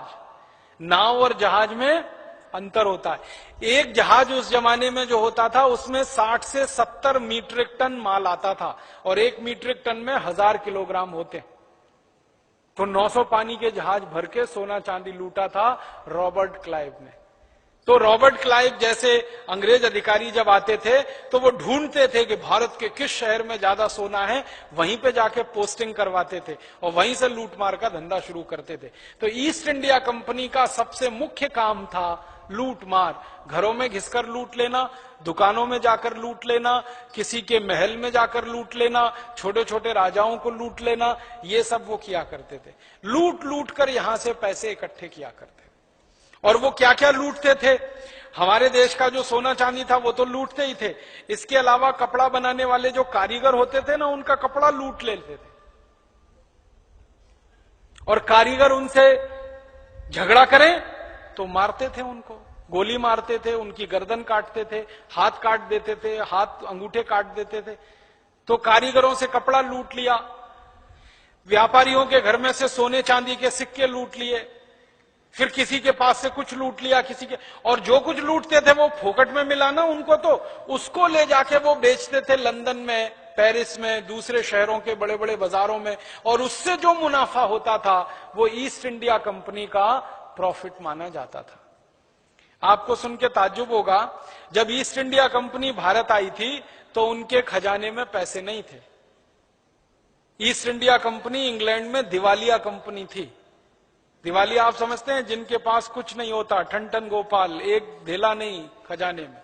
नाव और जहाज में अंतर होता है। एक जहाज उस जमाने में जो होता था उसमें 60 से 70 मीट्रिक टन माल आता था, और 1 मीट्रिक टन में 1000 किलोग्राम होते। तो 900 पानी के जहाज भर के सोना चांदी लूटा था रॉबर्ट क्लाइव ने। तो रॉबर्ट क्लाइव जैसे अंग्रेज अधिकारी जब आते थे तो वो ढूंढते थे कि भारत के किस शहर में ज्यादा सोना है, वहीं पे जाके पोस्टिंग करवाते थे, और वहीं से लूटमार का धंधा शुरू करते थे। तो ईस्ट इंडिया कंपनी का सबसे मुख्य काम था लूटमार। घरों में घिसकर लूट लेना, दुकानों में जाकर लूट लेना, किसी के महल में जाकर लूट लेना, छोटे छोटे राजाओं को लूट लेना, ये सब वो किया करते थे। लूट लूट कर यहां से पैसे इकट्ठे किया करते। और वो क्या क्या लूटते थे? हमारे देश का जो सोना चांदी था वो तो लूटते ही थे, इसके अलावा कपड़ा बनाने वाले जो कारीगर होते थे ना, उनका कपड़ा लूट लेते थे, और कारीगर उनसे झगड़ा करें तो मारते थे, उनको गोली मारते थे, उनकी गर्दन काटते थे, हाथ काट देते थे, हाथ अंगूठे काट देते थे। तो कारीगरों से कपड़ा लूट लिया, व्यापारियों के घर में से सोने चांदी के सिक्के लूट लिए, फिर किसी के पास से कुछ लूट लिया, किसी के, और जो कुछ लूटते थे वो फोकट में मिला ना उनको, तो उसको ले जाके वो बेचते थे लंदन में, पेरिस में, दूसरे शहरों के बड़े बड़े बाजारों में, और उससे जो मुनाफा होता था वो ईस्ट इंडिया कंपनी का प्रॉफिट माना जाता था। आपको सुन के ताज्जुब होगा, जब ईस्ट इंडिया कंपनी भारत आई थी तो उनके खजाने में पैसे नहीं थे। ईस्ट इंडिया कंपनी इंग्लैंड में दिवालिया कंपनी थी। दिवालिया आप समझते हैं, जिनके पास कुछ नहीं होता, ठन ठन गोपाल, एक धेला नहीं खजाने में।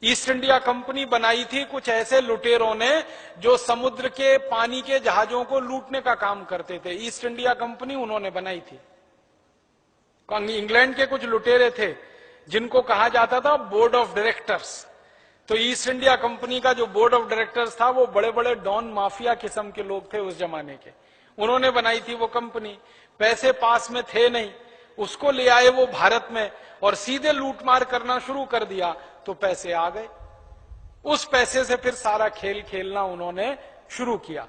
ईस्ट इंडिया कंपनी बनाई थी कुछ ऐसे लुटेरों ने जो समुद्र के पानी के जहाजों को लूटने का काम करते थे। ईस्ट इंडिया कंपनी उन्होंने बनाई थी। इंग्लैंड के कुछ लुटेरे थे जिनको कहा जाता था बोर्ड ऑफ डायरेक्टर्स। तो ईस्ट इंडिया कंपनी का जो बोर्ड ऑफ डायरेक्टर्स था वो बड़े बड़े डॉन माफिया किस्म के लोग थे उस जमाने के। उन्होंने बनाई थी वो कंपनी। पैसे पास में थे नहीं, उसको ले आए वो भारत में और सीधे लूटमार करना शुरू कर दिया, तो पैसे आ गए। उस पैसे से फिर सारा खेल खेलना उन्होंने शुरू किया।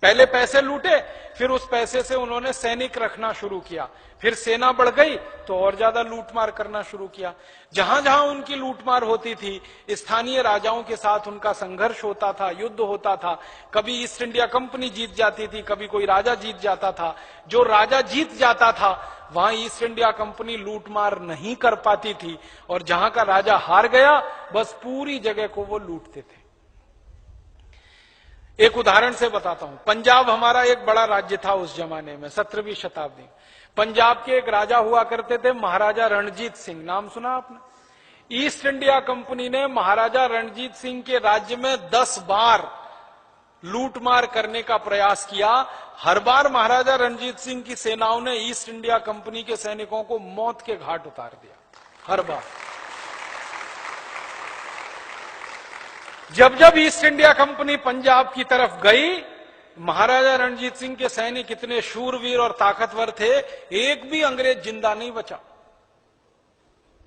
पहले पैसे लूटे, फिर उस पैसे से उन्होंने सैनिक रखना शुरू किया, फिर सेना बढ़ गई तो और ज्यादा लूटमार करना शुरू किया। जहां जहां उनकी लूटमार होती थी, स्थानीय राजाओं के साथ उनका संघर्ष होता था, युद्ध होता था। कभी ईस्ट इंडिया कंपनी जीत जाती थी, कभी कोई राजा जीत जाता था। जो राजा जीत जाता था वहां ईस्ट इंडिया कंपनी लूटमार नहीं कर पाती थी, और जहां का राजा हार गया बस पूरी जगह को वो लूटते थे। एक उदाहरण से बताता हूं। पंजाब हमारा एक बड़ा राज्य था उस जमाने में, 17वीं शताब्दी। पंजाब के एक राजा हुआ करते थे महाराजा रणजीत सिंह, नाम सुना आपने? ईस्ट इंडिया कंपनी ने महाराजा रणजीत सिंह के राज्य में 10 बार लूटमार करने का प्रयास किया। हर बार महाराजा रणजीत सिंह की सेनाओं ने ईस्ट इंडिया कंपनी के सैनिकों को मौत के घाट उतार दिया, हर बार। जब जब ईस्ट इंडिया कंपनी पंजाब की तरफ गई, महाराजा रणजीत सिंह के सैनिक इतने शूरवीर और ताकतवर थे, एक भी अंग्रेज जिंदा नहीं बचा।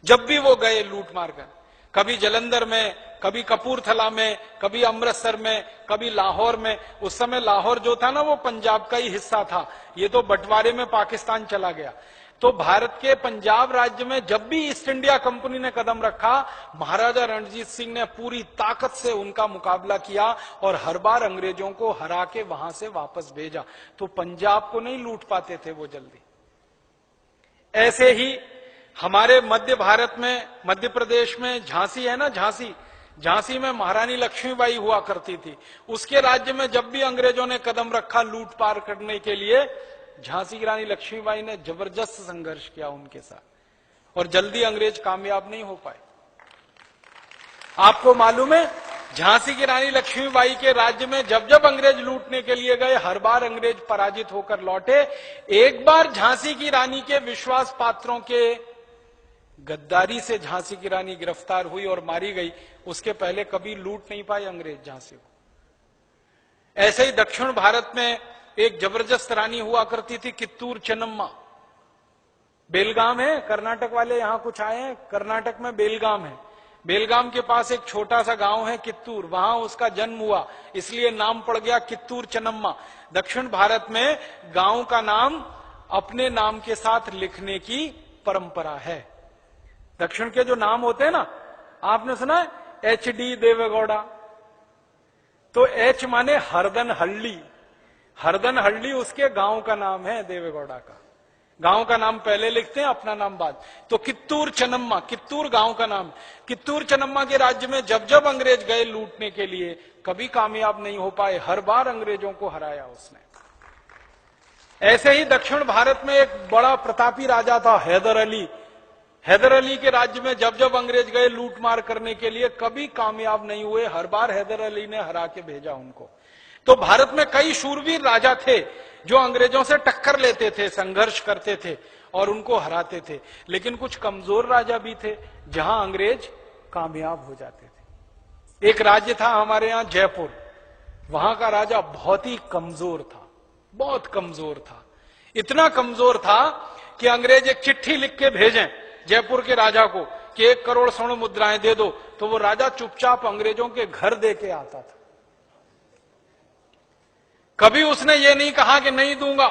जब भी वो गए लूट मार कर, कभी जलंधर में, कभी कपूरथला में, कभी अमृतसर में, कभी लाहौर में। उस समय लाहौर जो था ना वो पंजाब का ही हिस्सा था, ये तो बंटवारे में पाकिस्तान चला गया। तो भारत के पंजाब राज्य में जब भी ईस्ट इंडिया कंपनी ने कदम रखा, महाराजा रणजीत सिंह ने पूरी ताकत से उनका मुकाबला किया और हर बार अंग्रेजों को हरा के वहां से वापस भेजा। तो पंजाब को नहीं लूट पाते थे वो जल्दी। ऐसे ही हमारे मध्य भारत में, मध्य प्रदेश में झांसी है ना, झांसी में महारानी लक्ष्मीबाई हुआ करती थी। उसके राज्य में जब भी अंग्रेजों ने कदम रखा लूट पार करने के लिए, झांसी की रानी लक्ष्मीबाई ने जबरदस्त संघर्ष किया उनके साथ और जल्दी अंग्रेज कामयाब नहीं हो पाए। आपको मालूम है, झांसी की रानी लक्ष्मीबाई के राज्य में जब जब अंग्रेज लूटने के लिए गए, हर बार अंग्रेज पराजित होकर लौटे। एक बार झांसी की रानी के विश्वास पात्रों के गद्दारी से झांसी की रानी गिरफ्तार हुई और मारी गई। उसके पहले कभी लूट नहीं पाए अंग्रेज झांसी को। ऐसे ही दक्षिण भारत में एक जबरदस्त रानी हुआ करती थी, कित्तूर चेन्नम्मा। बेलगाम है, कर्नाटक वाले यहां कुछ आए हैं, कर्नाटक में बेलगाम है। बेलगाम के पास एक छोटा सा गांव है कित्तूर, वहां उसका जन्म हुआ, इसलिए नाम पड़ गया कित्तूर चेन्नम्मा। दक्षिण भारत में गांव का नाम अपने नाम के साथ लिखने की परंपरा है। दक्षिण के जो नाम होते हैं ना, आपने सुना है HD देवेगौड़ा, तो H माने हरदन हल्ली, हरदन हल्ली उसके गांव का नाम है, देवेगौड़ा का। गांव का नाम पहले लिखते हैं, अपना नाम बाद। तो कित्तूर चेन्नम्मा, कित्तूर गांव का नाम। कित्तूर चेन्नम्मा के राज्य में जब जब अंग्रेज गए लूटने के लिए, कभी कामयाब नहीं हो पाए, हर बार अंग्रेजों को हराया उसने। ऐसे ही दक्षिण भारत में एक बड़ा प्रतापी राजा था हैदर अली। हैदर अली के राज्य में जब जब अंग्रेज गए लूटमार करने के लिए, कभी कामयाब नहीं हुए, हर बार हैदर अली ने हरा के भेजा उनको। तो भारत में कई शूरवीर राजा थे जो अंग्रेजों से टक्कर लेते थे, संघर्ष करते थे और उनको हराते थे। लेकिन कुछ कमजोर राजा भी थे जहां अंग्रेज कामयाब हो जाते थे। एक राज्य था हमारे यहां जयपुर, वहां का राजा बहुत ही कमजोर था, बहुत कमजोर था। इतना कमजोर था कि अंग्रेज एक चिट्ठी लिख के भेजें जयपुर के राजा को कि 1 करोड़ स्वर्ण मुद्राएं दे दो, तो वो राजा चुपचाप अंग्रेजों के घर दे के आता था। कभी उसने ये नहीं कहा कि नहीं दूंगा।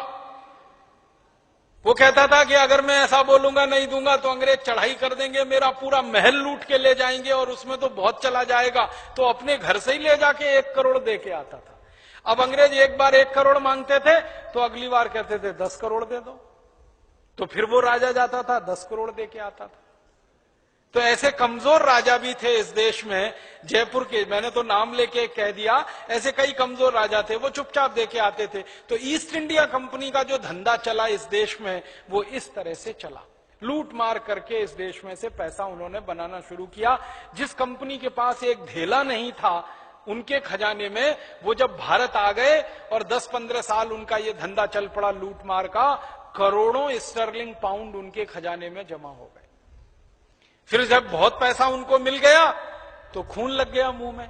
वो कहता था कि अगर मैं ऐसा बोलूंगा नहीं दूंगा तो अंग्रेज चढ़ाई कर देंगे, मेरा पूरा महल लूट के ले जाएंगे और उसमें तो बहुत चला जाएगा, तो अपने घर से ही ले जाके 1 करोड़ दे के आता था। अब अंग्रेज एक बार 1 करोड़ मांगते थे तो अगली बार कहते थे 10 करोड़ दे दो, तो फिर वो राजा जाता था 10 करोड़ दे के आता था। तो ऐसे कमजोर राजा भी थे इस देश में, जयपुर के, मैंने तो नाम लेके कह दिया, ऐसे कई कमजोर राजा थे, वो चुपचाप देके आते थे। तो ईस्ट इंडिया कंपनी का जो धंधा चला इस देश में, वो इस तरह से चला, लूट मार करके इस देश में से पैसा उन्होंने बनाना शुरू किया। जिस कंपनी के पास एक ढेला नहीं था उनके खजाने में, वो जब भारत आ गए और 10-15 साल उनका ये धंधा चल पड़ा लूट मार का, करोड़ों स्टर्लिंग पाउंड उनके खजाने में जमा हो गए। फिर जब बहुत पैसा उनको मिल गया तो खून लग गया मुंह में।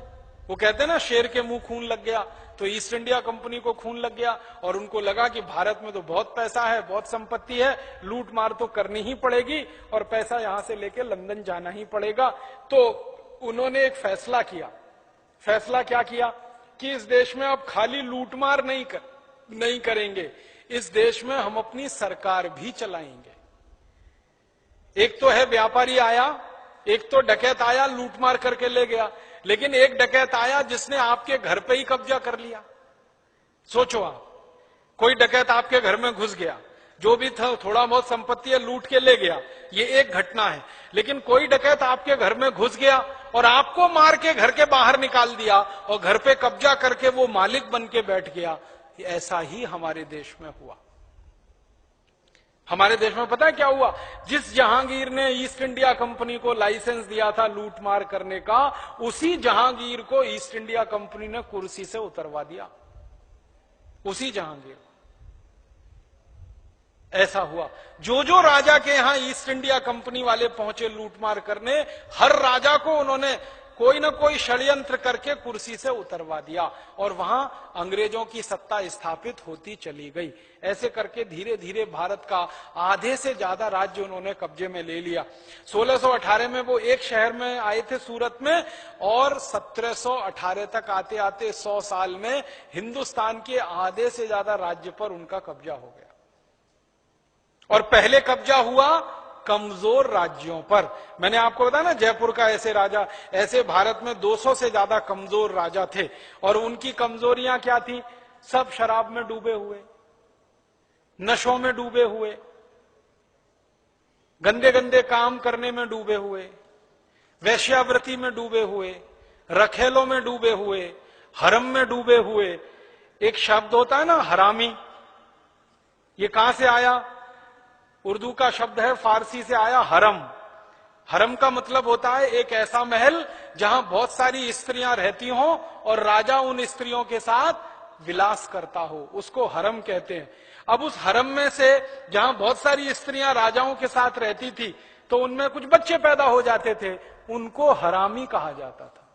वो कहते हैं ना, शेर के मुंह खून लग गया, तो ईस्ट इंडिया कंपनी को खून लग गया और उनको लगा कि भारत में तो बहुत पैसा है, बहुत संपत्ति है, लूट मार तो करनी ही पड़ेगी और पैसा यहां से लेके लंदन जाना ही पड़ेगा। तो उन्होंने एक फैसला किया। फैसला क्या किया कि इस देश में अब खाली लूटमार नहीं करेंगे, इस देश में हम अपनी सरकार भी चलाएंगे। एक तो है व्यापारी आया, एक तो डकैत आया लूटमार करके ले गया, लेकिन एक डकैत आया जिसने आपके घर पे ही कब्जा कर लिया। सोचो आप, कोई डकैत आपके घर में घुस गया, जो भी था थोड़ा बहुत संपत्ति है लूट के ले गया, ये एक घटना है। लेकिन कोई डकैत आपके घर में घुस गया और आपको मार के घर के बाहर निकाल दिया और घर पे कब्जा करके वो मालिक बन के बैठ गया। ऐसा ही हमारे देश में हुआ। हमारे देश में पता है क्या हुआ? जिस जहांगीर ने ईस्ट इंडिया कंपनी को लाइसेंस दिया था लूटमार करने का, उसी जहांगीर को ईस्ट इंडिया कंपनी ने कुर्सी से उतरवा दिया। उसी जहांगीर। ऐसा हुआ। जो जो राजा के यहां ईस्ट इंडिया कंपनी वाले पहुंचे लूटमार करने, हर राजा को उन्होंने कोई ना कोई षड्यंत्र करके कुर्सी से उतरवा दिया और वहां अंग्रेजों की सत्ता स्थापित होती चली गई। ऐसे करके धीरे धीरे भारत का आधे से ज्यादा राज्य उन्होंने कब्जे में ले लिया। 1618 में वो एक शहर में आए थे, सूरत में, और 1718 तक आते आते 100 साल में हिंदुस्तान के आधे से ज्यादा राज्य पर उनका कब्जा हो गया। और पहले कब्जा हुआ कमजोर राज्यों पर। मैंने आपको बताया ना, जयपुर का ऐसे राजा, ऐसे भारत में 200 से ज्यादा कमजोर राजा थे। और उनकी कमजोरियां क्या थी? सब शराब में डूबे हुए, नशों में डूबे हुए, गंदे गंदे काम करने में डूबे हुए, वैश्यावृत्ति में डूबे हुए, रखेलों में डूबे हुए, हरम में डूबे हुए। एक शब्द होता है ना हरामी, ये कहां से आया? उर्दू का शब्द है, फारसी से आया हरम। हरम का मतलब होता है एक ऐसा महल जहां बहुत सारी स्त्रियां रहती हों और राजा उन स्त्रियों के साथ विलास करता हो, उसको हरम कहते हैं। अब उस हरम में से जहां बहुत सारी स्त्रियां राजाओं के साथ रहती थी, तो उनमें कुछ बच्चे पैदा हो जाते थे, उनको हरामी कहा जाता था।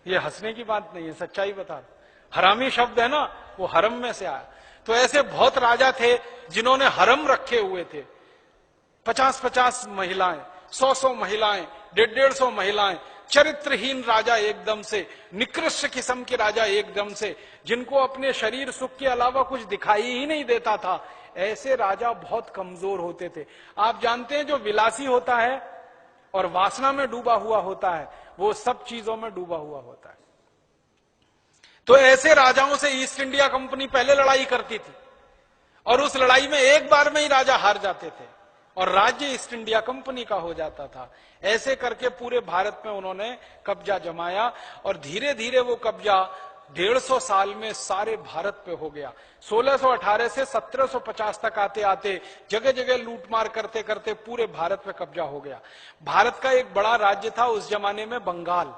ये हंसने की बात नहीं है, सच्चाई बता रहा। हरामी शब्द है ना, वो हरम में से आया। तो ऐसे बहुत राजा थे जिन्होंने हरम रखे हुए थे। 50-50 महिलाएं, 100-100 महिलाएं, 150-150 महिलाएं, चरित्रहीन राजा एकदम से, निकृष्ट किस्म के राजा एकदम से, जिनको अपने शरीर सुख के अलावा कुछ दिखाई ही नहीं देता था। ऐसे राजा बहुत कमजोर होते थे। आप जानते हैं, जो विलासी होता है और वासना में डूबा हुआ होता है, वो सब चीजों में डूबा हुआ होता है। तो ऐसे राजाओं से ईस्ट इंडिया कंपनी पहले लड़ाई करती थी और उस लड़ाई में एक बार में ही राजा हार जाते थे और राज्य ईस्ट इंडिया कंपनी का हो जाता था। ऐसे करके पूरे भारत में उन्होंने कब्जा जमाया और धीरे धीरे वो कब्जा 150 साल में सारे भारत पे हो गया। 1618 से 1750 तक आते आते जगह जगह लूटमार करते करते पूरे भारत पे कब्जा हो गया। भारत का एक बड़ा राज्य था उस जमाने में, बंगाल।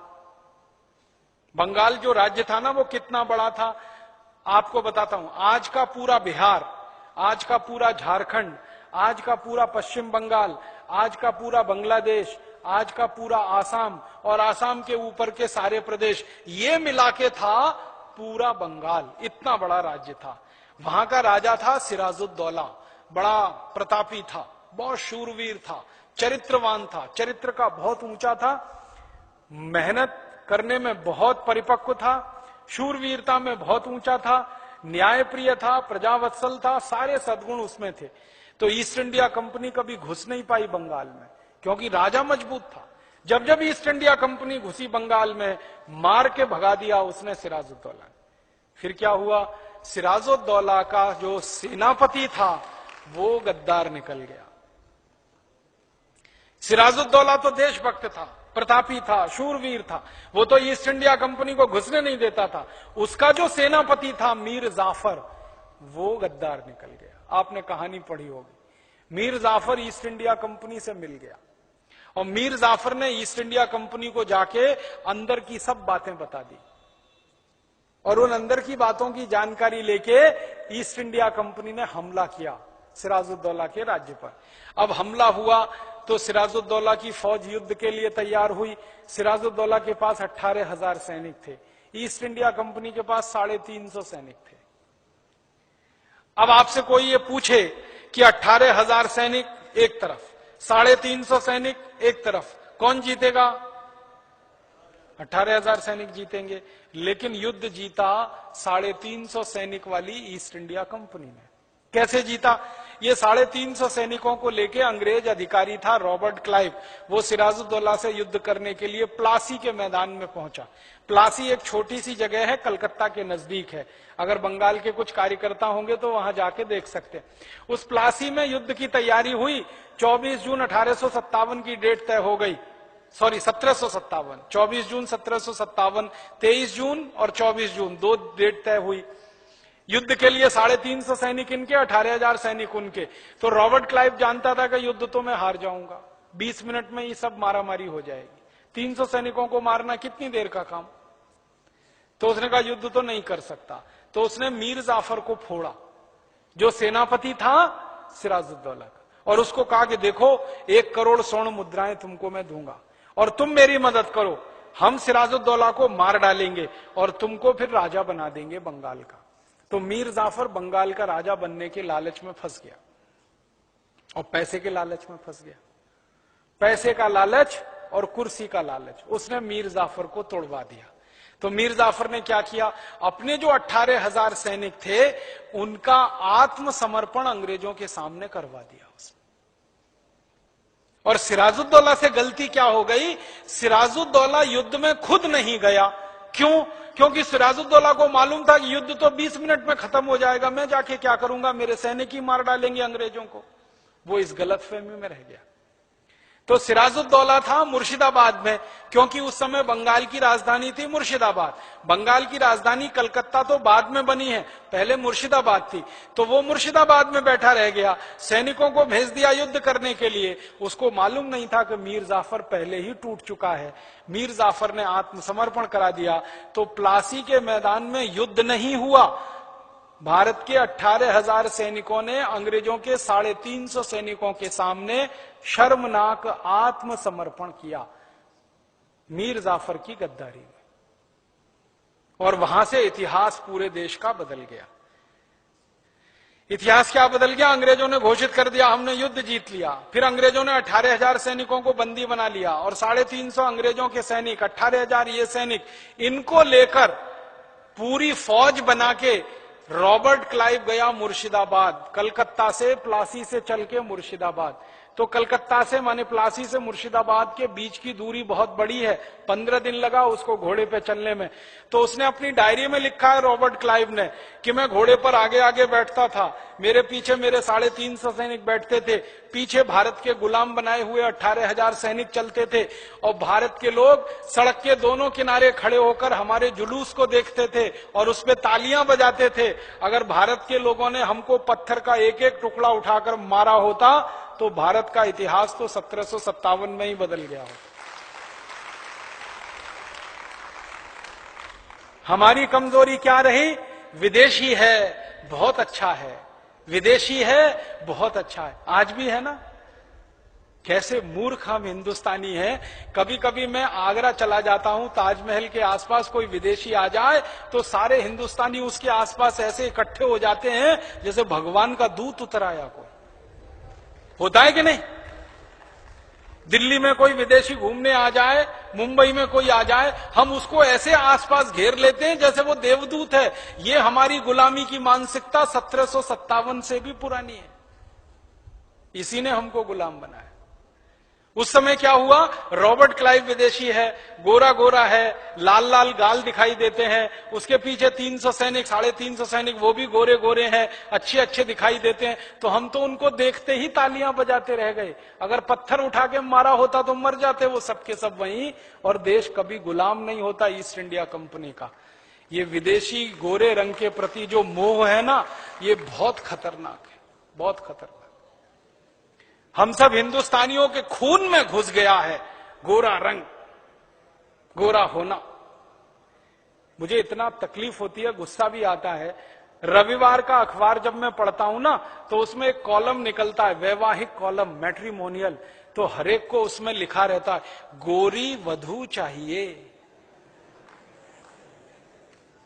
बंगाल जो राज्य था ना, वो कितना बड़ा था आपको बताता हूं। आज का पूरा बिहार, आज का पूरा झारखंड, आज का पूरा पश्चिम बंगाल, आज का पूरा बांग्लादेश, आज का पूरा आसाम और आसाम के ऊपर के सारे प्रदेश, ये मिला के था पूरा बंगाल। इतना बड़ा राज्य था। वहां का राजा था सिराजुद्दौला, बड़ा प्रतापी था, बहुत शूरवीर था, चरित्रवान था, चरित्र का बहुत ऊंचा था, मेहनत करने में बहुत परिपक्व था, शूरवीरता में बहुत ऊंचा था, न्यायप्रिय था, प्रजावत्सल था, सारे सद्गुण उसमें थे। तो ईस्ट इंडिया कंपनी कभी घुस नहीं पाई बंगाल में, क्योंकि राजा मजबूत था। जब जब ईस्ट इंडिया कंपनी घुसी बंगाल में, मार के भगा दिया उसने सिराजुद्दौला। फिर क्या हुआ? सिराजुद्दौला का जो सेनापति था वो गद्दार निकल गया। सिराजुद्दौला तो देशभक्त था, प्रतापी था, शूरवीर था, वो तो ईस्ट इंडिया कंपनी को घुसने नहीं देता था। उसका जो सेनापति था मीर जाफर, वो गद्दार निकल गया। आपने कहानी पढ़ी होगी, Mir Jafar East India Company से मिल गया और मीर जाफर ने ईस्ट इंडिया कंपनी को जाके अंदर की सब बातें बता दी और उन अंदर की बातों की जानकारी लेके ईस्ट इंडिया कंपनी ने हमला किया सिराजुद्दौला के राज्य पर। अब हमला हुआ तो सिराजुद्दौला की फौज युद्ध के लिए तैयार हुई। सिराजुद्दौला के पास 18,000 सैनिक थे, ईस्ट इंडिया कंपनी के पास 350 सैनिक थे। अब आपसे कोई ये पूछे कि 18,000 सैनिक एक तरफ, 350 सैनिक एक तरफ, कौन जीतेगा? 18,000 सैनिक जीतेंगे। लेकिन युद्ध जीता 350 सैनिक वाली ईस्ट इंडिया कंपनी ने। कैसे जीता? ये 350 सैनिकों को लेके अंग्रेज अधिकारी था रॉबर्ट क्लाइव, वो सिराजुद्दौला से युद्ध करने के लिए प्लासी के मैदान में पहुंचा। प्लासी एक छोटी सी जगह है, कलकत्ता के नजदीक है। अगर बंगाल के कुछ कार्यकर्ता होंगे तो वहां जाके देख सकते हैं। उस प्लासी में युद्ध की तैयारी हुई। 24 जून 1857 की डेट तय हो गई, 1757, 24 जून 1757, 23 जून और 24 जून 2 डेट तय हुई। युद्ध के लिए 350 सैनिक इनके, 18,000 सैनिक उनके। तो रॉबर्ट क्लाइव जानता था कि युद्ध तो मैं हार जाऊंगा, 20 मिनट में ये सब मारामारी हो जाएगी। 300 सैनिकों को मारना कितनी देर का काम? तो उसने कहा युद्ध तो नहीं कर सकता। तो उसने मीर जाफर को फोड़ा, जो सेनापति था सिराजुद्दौला का, और उसको कहा कि देखो 1 करोड़ स्वर्ण मुद्राएं तुमको मैं दूंगा और तुम मेरी मदद करो, हम सिराजुद्दौला को मार डालेंगे और तुमको फिर राजा बना देंगे बंगाल का। तो मीर जाफर बंगाल का राजा बनने के लालच में फंस गया और पैसे के लालच में फंस गया। पैसे का लालच और कुर्सी का लालच, उसने मीर जाफर को तोड़वा दिया। तो मीर जाफर ने क्या किया? अपने जो 18,000 सैनिक थे उनका आत्मसमर्पण अंग्रेजों के सामने करवा दिया उसने। और सिराजुद्दौला से गलती क्या हो गई? सिराजुद्दौला युद्ध में खुद नहीं गया। क्यों? क्योंकि सिराजुद्दौला को मालूम था कि युद्ध तो 20 मिनट में खत्म हो जाएगा, मैं जाके क्या करूंगा, मेरे सैनिक ही मार डालेंगे अंग्रेजों को। वो इस गलतफहमी में रह गया। तो सिराजुद्दौला था मुर्शिदाबाद में, क्योंकि उस समय बंगाल की राजधानी थी मुर्शिदाबाद। बंगाल की राजधानी कलकत्ता तो बाद में बनी है, पहले मुर्शिदाबाद थी। तो वो मुर्शिदाबाद में बैठा रह गया, सैनिकों को भेज दिया युद्ध करने के लिए। उसको मालूम नहीं था कि मीर जाफर पहले ही टूट चुका है। मीर जाफर ने आत्मसमर्पण करा दिया। तो प्लासी के मैदान में युद्ध नहीं हुआ। भारत के 18,000 सैनिकों ने अंग्रेजों के 350 सैनिकों के सामने शर्मनाक आत्मसमर्पण किया मीर जाफर की गद्दारी में, और वहां से इतिहास पूरे देश का बदल गया। इतिहास क्या बदल गया? अंग्रेजों ने घोषित कर दिया हमने युद्ध जीत लिया। फिर अंग्रेजों ने 18,000 सैनिकों को बंदी बना लिया और 350 अंग्रेजों के सैनिक, 18,000 ये सैनिक, इनको लेकर पूरी फौज बना के रॉबर्ट क्लाइव गया मुर्शिदाबाद। कलकत्ता से, प्लासी से चल के मुर्शिदाबाद। तो कलकत्ता से माने प्लासी से मुर्शिदाबाद के बीच की दूरी बहुत बड़ी है, 15 दिन लगा उसको घोड़े पे चलने में। तो उसने अपनी डायरी में लिखा है रॉबर्ट क्लाइव ने कि मैं घोड़े पर आगे आगे बैठता था, मेरे पीछे मेरे 350 सैनिक बैठते थे, पीछे भारत के गुलाम बनाए हुए 18,000 सैनिक चलते थे और भारत के लोग सड़क के दोनों किनारे खड़े होकर हमारे जुलूस को देखते थे और उस पर तालियां बजाते थे। अगर भारत के लोगों ने हमको पत्थर का एक एक टुकड़ा उठाकर मारा होता तो भारत का इतिहास तो 1757 में ही बदल गया होता। हमारी कमजोरी क्या रही? विदेशी है बहुत अच्छा है, विदेशी है बहुत अच्छा है, आज भी है ना। कैसे मूर्ख हम हिंदुस्तानी हैं। कभी कभी मैं आगरा चला जाता हूं, ताजमहल के आसपास कोई विदेशी आ जाए तो सारे हिंदुस्तानी उसके आसपास ऐसे इकट्ठे हो जाते हैं जैसे भगवान का दूत उतर आया। कोई होता है कि नहीं? दिल्ली में कोई विदेशी घूमने आ जाए, मुंबई में कोई आ जाए, हम उसको ऐसे आसपास घेर लेते हैं जैसे वो देवदूत है। ये हमारी गुलामी की मानसिकता 1757 से भी पुरानी है। इसी ने हमको गुलाम बनाया। उस समय क्या हुआ, रॉबर्ट क्लाइव विदेशी है, गोरा गोरा है, लाल लाल गाल दिखाई देते हैं, उसके पीछे 300 सैनिक, 350 सैनिक, वो भी गोरे गोरे हैं, अच्छे अच्छे दिखाई देते हैं। तो हम तो उनको देखते ही तालियां बजाते रह गए। अगर पत्थर उठा के मारा होता तो मर जाते वो सबके सब वहीं, और देश कभी गुलाम नहीं होता ईस्ट इंडिया कंपनी का। ये विदेशी गोरे रंग के प्रति जो मोह है ना, ये बहुत खतरनाक है, बहुत खतरनाक। हम सब हिंदुस्तानियों के खून में घुस गया है गोरा रंग, गोरा होना। मुझे इतना तकलीफ होती है, गुस्सा भी आता है। रविवार का अखबार जब मैं पढ़ता हूं ना, तो उसमें एक कॉलम निकलता है, वैवाहिक कॉलम, मैट्रिमोनियल। तो हरेक को उसमें लिखा रहता है, गोरी वधू चाहिए,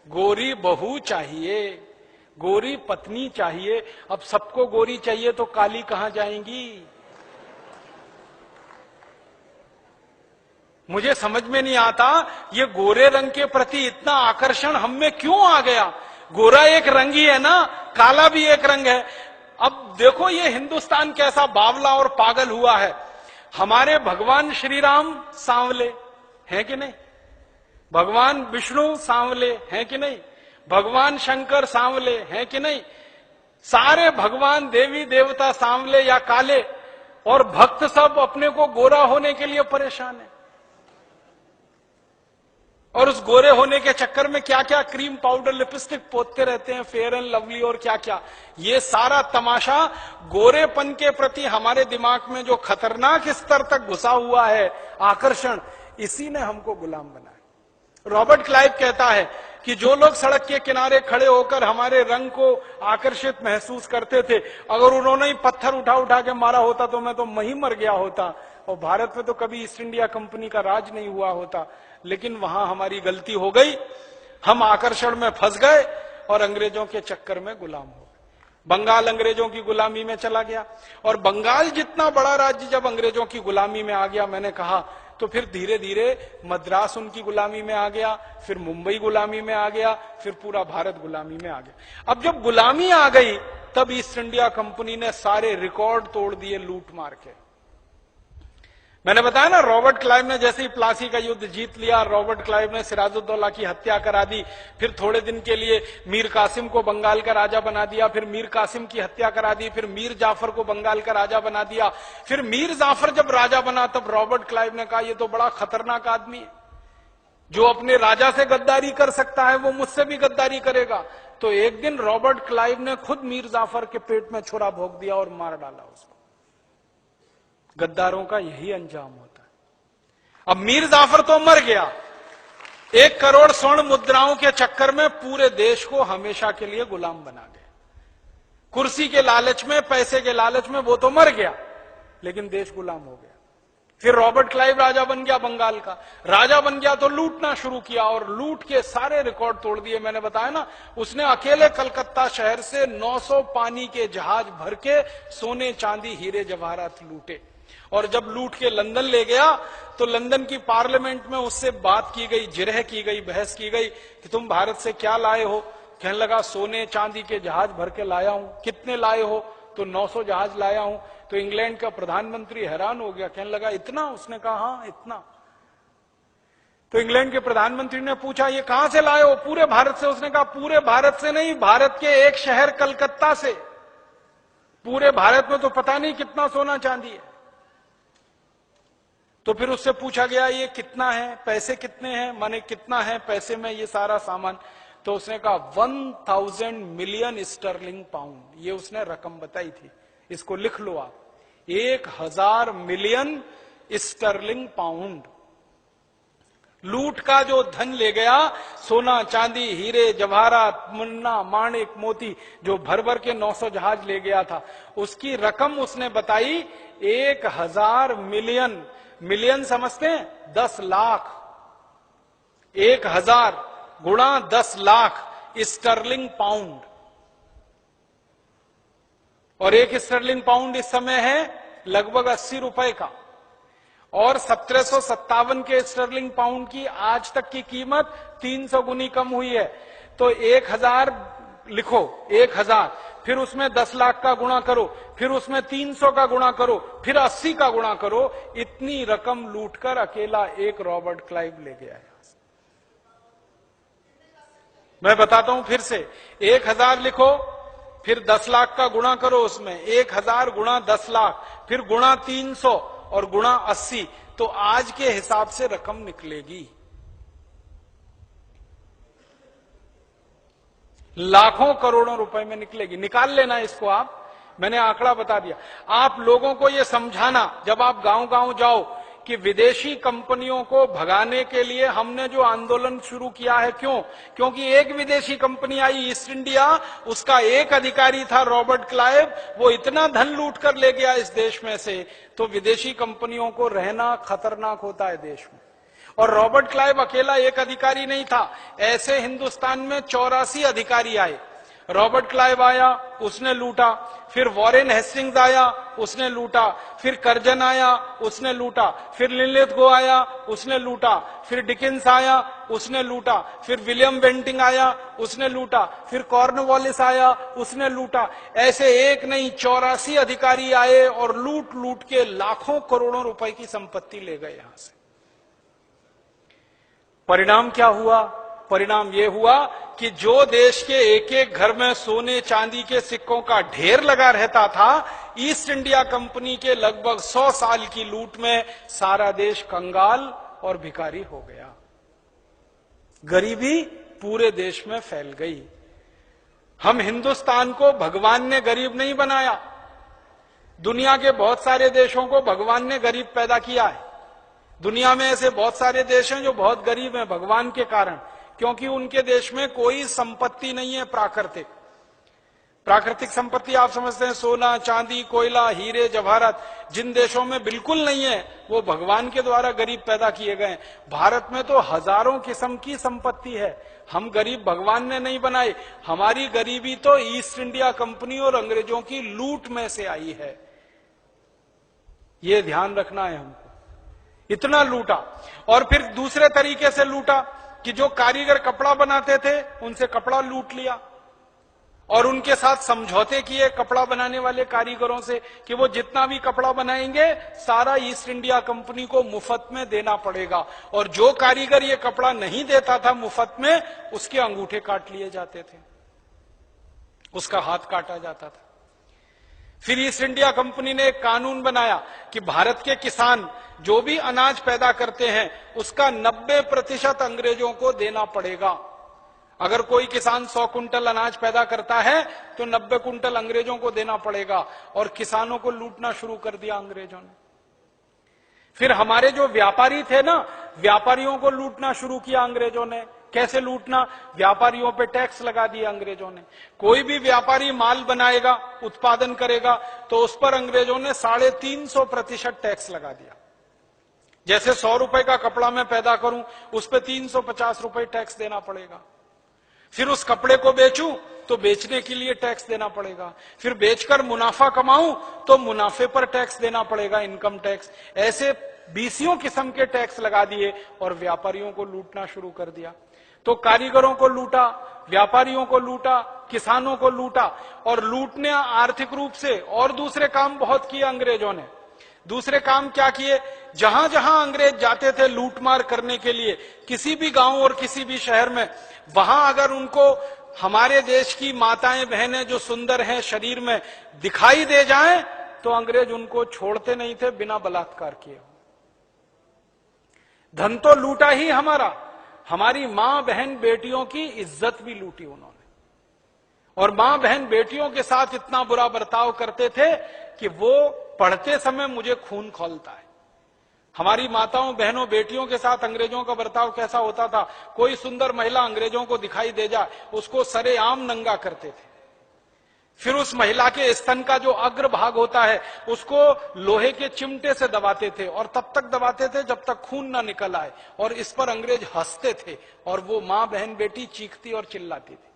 गोरी बहू चाहिए, गोरी पत्नी चाहिए। अब सबको गोरी चाहिए तो काली कहां जाएंगी? मुझे समझ में नहीं आता ये गोरे रंग के प्रति इतना आकर्षण हम में क्यों आ गया। गोरा एक रंग ही है ना, काला भी एक रंग है। अब देखो ये हिंदुस्तान कैसा बावला और पागल हुआ है। हमारे भगवान श्री राम सांवले हैं कि नहीं, भगवान विष्णु सांवले हैं कि नहीं, भगवान शंकर सांवले हैं कि नहीं, सारे भगवान देवी देवता सांवले या काले, और भक्त सब अपने को गोरा होने के लिए परेशान है। और उस गोरे होने के चक्कर में क्या क्या क्रीम पाउडर लिपस्टिक पोतते रहते हैं, फेयर एंड लवली और क्या क्या। ये सारा तमाशा गोरेपन के प्रति हमारे दिमाग में जो खतरनाक स्तर तक घुसा हुआ है आकर्षण, इसी ने हमको गुलाम बनाया। रॉबर्ट क्लाइव कहता है कि जो लोग सड़क के किनारे खड़े होकर हमारे रंग को आकर्षित महसूस करते थे, अगर उन्होंने ही पत्थर उठा उठा के मारा होता तो मैं तो वहीं मर गया होता, और भारत में तो कभी ईस्ट इंडिया कंपनी का राज नहीं हुआ होता। लेकिन वहां हमारी गलती हो गई, हम आकर्षण में फंस गए और अंग्रेजों के चक्कर में गुलाम हो गए। बंगाल अंग्रेजों की गुलामी में चला गया, और बंगाल जितना बड़ा राज्य जब अंग्रेजों की गुलामी में आ गया, मैंने कहा, तो फिर धीरे धीरे मद्रास उनकी गुलामी में आ गया, फिर मुंबई गुलामी में आ गया, फिर पूरा भारत गुलामी में आ गया। अब जब गुलामी आ गई, तब ईस्ट इंडिया कंपनी ने सारे रिकॉर्ड तोड़ दिए लूट मार के। मैंने बताया ना, रॉबर्ट क्लाइव ने जैसे ही प्लासी का युद्ध जीत लिया, रॉबर्ट क्लाइव ने सिराजुद्दौला की हत्या करा दी, फिर थोड़े दिन के लिए मीर कासिम को बंगाल का राजा बना दिया, फिर मीर कासिम की हत्या करा दी, फिर मीर जाफर को बंगाल का राजा बना दिया। फिर मीर जाफर जब राजा बना, तब रॉबर्ट क्लाइव ने कहा, ये तो बड़ा खतरनाक आदमी है, जो अपने राजा से गद्दारी कर सकता है वो मुझसे भी गद्दारी करेगा। तो एक दिन रॉबर्ट क्लाइव ने खुद मीर जाफर के पेट में छुरा भोंक दिया और मार डाला उसको। गद्दारों का यही अंजाम होता है। अब मीर जाफर तो मर गया, 1 करोड़ स्वर्ण मुद्राओं के चक्कर में पूरे देश को हमेशा के लिए गुलाम बना गया। कुर्सी के लालच में, पैसे के लालच में वो तो मर गया, लेकिन देश गुलाम हो गया। फिर रॉबर्ट क्लाइव राजा बन गया, बंगाल का राजा बन गया, तो लूटना शुरू किया और लूट के सारे रिकॉर्ड तोड़ दिए। मैंने बताया ना, उसने अकेले कलकत्ता शहर से 900 पानी के जहाज भर के सोने चांदी हीरे जवाहरात लूटे। और जब लूट के लंदन ले गया, तो लंदन की पार्लियामेंट में उससे बात की गई, जिरह की गई, बहस की गई कि तुम भारत से क्या लाए हो। कहने लगा, सोने चांदी के जहाज भर के लाया हूं। कितने लाए हो? तो 900 जहाज लाया हूं। तो इंग्लैंड का प्रधानमंत्री हैरान हो गया, कहने लगा, इतना? उसने कहा, हाँ इतना। तो इंग्लैंड के प्रधानमंत्री ने पूछा, ये कहां से लाए हो? पूरे भारत से। उसने कहा, पूरे भारत से नहीं, भारत के एक शहर कलकत्ता से। पूरे भारत में तो पता नहीं कितना सोना चांदी है। तो फिर उससे पूछा गया, ये कितना है, पैसे कितने हैं, माने कितना है पैसे में ये सारा सामान। तो उसने कहा 1000 मिलियन स्टर्लिंग पाउंड। ये उसने रकम बताई थी, इसको लिख लो आप, 1000 मिलियन स्टर्लिंग पाउंड। लूट का जो धन ले गया, सोना चांदी हीरे जवाहरात मुन्ना माणिक मोती, जो भर भर के 900 जहाज ले गया था, उसकी रकम उसने बताई 1000 मिलियन। मिलियन समझते हैं? 10 लाख। 1000 गुणा 10 लाख स्टर्लिंग पाउंड। और 1 स्टर्लिंग पाउंड इस समय है लगभग 80 रुपए का। और 1757 के स्टर्लिंग पाउंड की आज तक की कीमत 300 गुनी कम हुई है। तो 1000 लिखो 1000, फिर उसमें 10 लाख का गुणा करो, फिर उसमें 300 का गुणा करो, फिर 80 का गुणा करो, इतनी रकम लूटकर अकेला एक रॉबर्ट क्लाइव ले गया है। मैं बताता हूं फिर से, 1000 लिखो, फिर 10 लाख का गुणा करो, उसमें 1000 गुणा 10 लाख, फिर गुणा 300 और गुणा 80, तो आज के हिसाब से रकम निकलेगी लाखों करोड़ों रुपए में निकलेगी। निकाल लेना इसको आप, मैंने आंकड़ा बता दिया। आप लोगों को यह समझाना जब आप गांव-गांव जाओ कि विदेशी कंपनियों को भगाने के लिए हमने जो आंदोलन शुरू किया है, क्यों? क्योंकि एक विदेशी कंपनी आई ईस्ट इंडिया, उसका एक अधिकारी था रॉबर्ट क्लाइव, वो इतना धन लूट कर ले गया इस देश में से, तो विदेशी कंपनियों को रहना खतरनाक होता है देश में। और रॉबर्ट क्लाइव अकेला एक अधिकारी नहीं था, ऐसे हिंदुस्तान में 84 अधिकारी आए। रॉबर्ट क्लाइव आया, उसने लूटा, फिर वॉरेन हेस्टिंग्स आया, उसने लूटा, फिर कर्जन आया, उसने लूटा, फिर लिनलिथगो आया, उसने लूटा, फिर डिकिंस आया, उसने लूटा, फिर विलियम बेंटिंग आया, उसने लूटा, फिर कॉर्नवालिस आया, उसने लूटा। ऐसे एक नहीं 84 अधिकारी आए और लूट लूट के लाखों करोड़ों रुपए की संपत्ति ले गए यहां से। परिणाम क्या हुआ? परिणाम यह हुआ कि जो देश के एक एक घर में सोने चांदी के सिक्कों का ढेर लगा रहता था, ईस्ट इंडिया कंपनी के लगभग 100 साल की लूट में सारा देश कंगाल और भिखारी हो गया। गरीबी पूरे देश में फैल गई। हम हिंदुस्तान को भगवान ने गरीब नहीं बनाया, दुनिया के बहुत सारे देशों को भगवान ने गरीब पैदा किया है। दुनिया में ऐसे बहुत सारे देश हैं जो बहुत गरीब हैं भगवान के कारण, क्योंकि उनके देश में कोई संपत्ति नहीं है प्राकृतिक। प्राकृतिक संपत्ति आप समझते हैं सोना चांदी कोयला हीरे जवाहरात, जिन देशों में बिल्कुल नहीं है वो भगवान के द्वारा गरीब पैदा किए गए। भारत में तो हजारों किस्म की संपत्ति है, हम गरीब भगवान ने नहीं बनाए। हमारी गरीबी तो ईस्ट इंडिया कंपनी और अंग्रेजों की लूट में से आई है, ये ध्यान रखना है हमको। इतना लूटा और फिर दूसरे तरीके से लूटा कि जो कारीगर कपड़ा बनाते थे उनसे कपड़ा लूट लिया और उनके साथ समझौते किए कपड़ा बनाने वाले कारीगरों से कि वो जितना भी कपड़ा बनाएंगे सारा ईस्ट इंडिया कंपनी को मुफ्त में देना पड़ेगा, और जो कारीगर ये कपड़ा नहीं देता था मुफ्त में, उसके अंगूठे काट लिए जाते थे, उसका हाथ काटा जाता था। फिर ईस्ट इंडिया कंपनी ने एक कानून बनाया कि भारत के किसान जो भी अनाज पैदा करते हैं उसका 90% अंग्रेजों को देना पड़ेगा। अगर कोई किसान 100 कुंटल अनाज पैदा करता है तो 90 कुंटल अंग्रेजों को देना पड़ेगा, और किसानों को लूटना शुरू कर दिया अंग्रेजों ने। फिर हमारे जो व्यापारी थे ना, व्यापारियों को लूटना शुरू किया अंग्रेजों ने। कैसे लूटना? व्यापारियों पे टैक्स लगा दिया अंग्रेजों ने। कोई भी व्यापारी माल बनाएगा उत्पादन करेगा तो उस पर अंग्रेजों ने 350% टैक्स लगा दिया। जैसे 100 रुपए का कपड़ा मैं पैदा करूं उस पर 350 रुपए टैक्स देना पड़ेगा। फिर उस कपड़े को बेचूं तो बेचने के लिए टैक्स देना पड़ेगा, फिर बेचकर मुनाफा कमाऊं तो मुनाफे पर टैक्स देना पड़ेगा, इनकम टैक्स। ऐसे 20 किस्म के टैक्स लगा दिए और व्यापारियों को लूटना शुरू कर दिया। तो कारीगरों को लूटा, व्यापारियों को लूटा, किसानों को लूटा, और लूटने आर्थिक रूप से और दूसरे काम बहुत किए अंग्रेजों ने। दूसरे काम क्या किए? जहां जहां अंग्रेज जाते थे लूटमार करने के लिए, किसी भी गांव और किसी भी शहर में, वहां अगर उनको हमारे देश की माताएं बहनें जो सुंदर हैं शरीर में दिखाई दे जाएं तो अंग्रेज उनको छोड़ते नहीं थे बिना बलात्कार किए। धन तो लूटा ही हमारा, हमारी मां बहन बेटियों की इज्जत भी लूटी उन्होंने। और मां बहन बेटियों के साथ इतना बुरा बर्ताव करते थे कि वो पढ़ते समय मुझे खून खौलता है। हमारी माताओं बहनों बेटियों के साथ अंग्रेजों का बर्ताव कैसा होता था? कोई सुंदर महिला अंग्रेजों को दिखाई दे जाए उसको सरेआम नंगा करते थे। फिर उस महिला के स्तन का जो अग्र भाग होता है उसको लोहे के चिमटे से दबाते थे, और तब तक दबाते थे जब तक खून ना निकल आए, और इस पर अंग्रेज हंसते थे और वो मां बहन बेटी चीखती और चिल्लाती थी।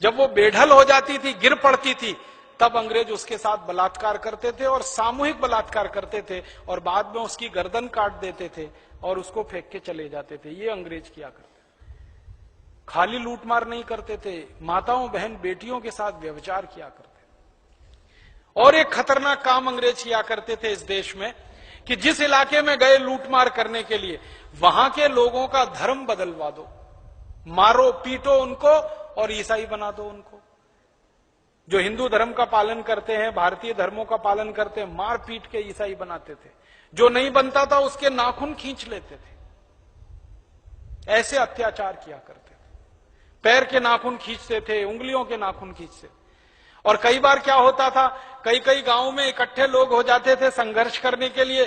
जब वो बेढल हो जाती थी, गिर पड़ती थी, तब अंग्रेज उसके साथ बलात्कार करते थे और सामूहिक बलात्कार करते थे, और बाद में उसकी गर्दन काट देते थे और उसको फेंक के चले जाते थे। ये अंग्रेज किया करते। खाली लूटमार नहीं करते थे, माताओं बहन बेटियों के साथ व्यभिचार किया करते थे। और एक खतरनाक काम अंग्रेज किया करते थे इस देश में कि जिस इलाके में गए लूटमार करने के लिए, वहां के लोगों का धर्म बदलवा दो, मारो पीटो उनको और ईसाई बना दो उनको। जो हिंदू धर्म का पालन करते हैं, भारतीय धर्मों का पालन करते हैं, मार पीट के ईसाई बनाते थे। जो नहीं बनता था उसके नाखून खींच लेते थे। ऐसे अत्याचार किया करते थे। पैर के नाखून खींचते थे, उंगलियों के नाखून खींचते थे। और कई बार क्या होता था, कई कई गांवों में इकट्ठे लोग हो जाते थे संघर्ष करने के लिए,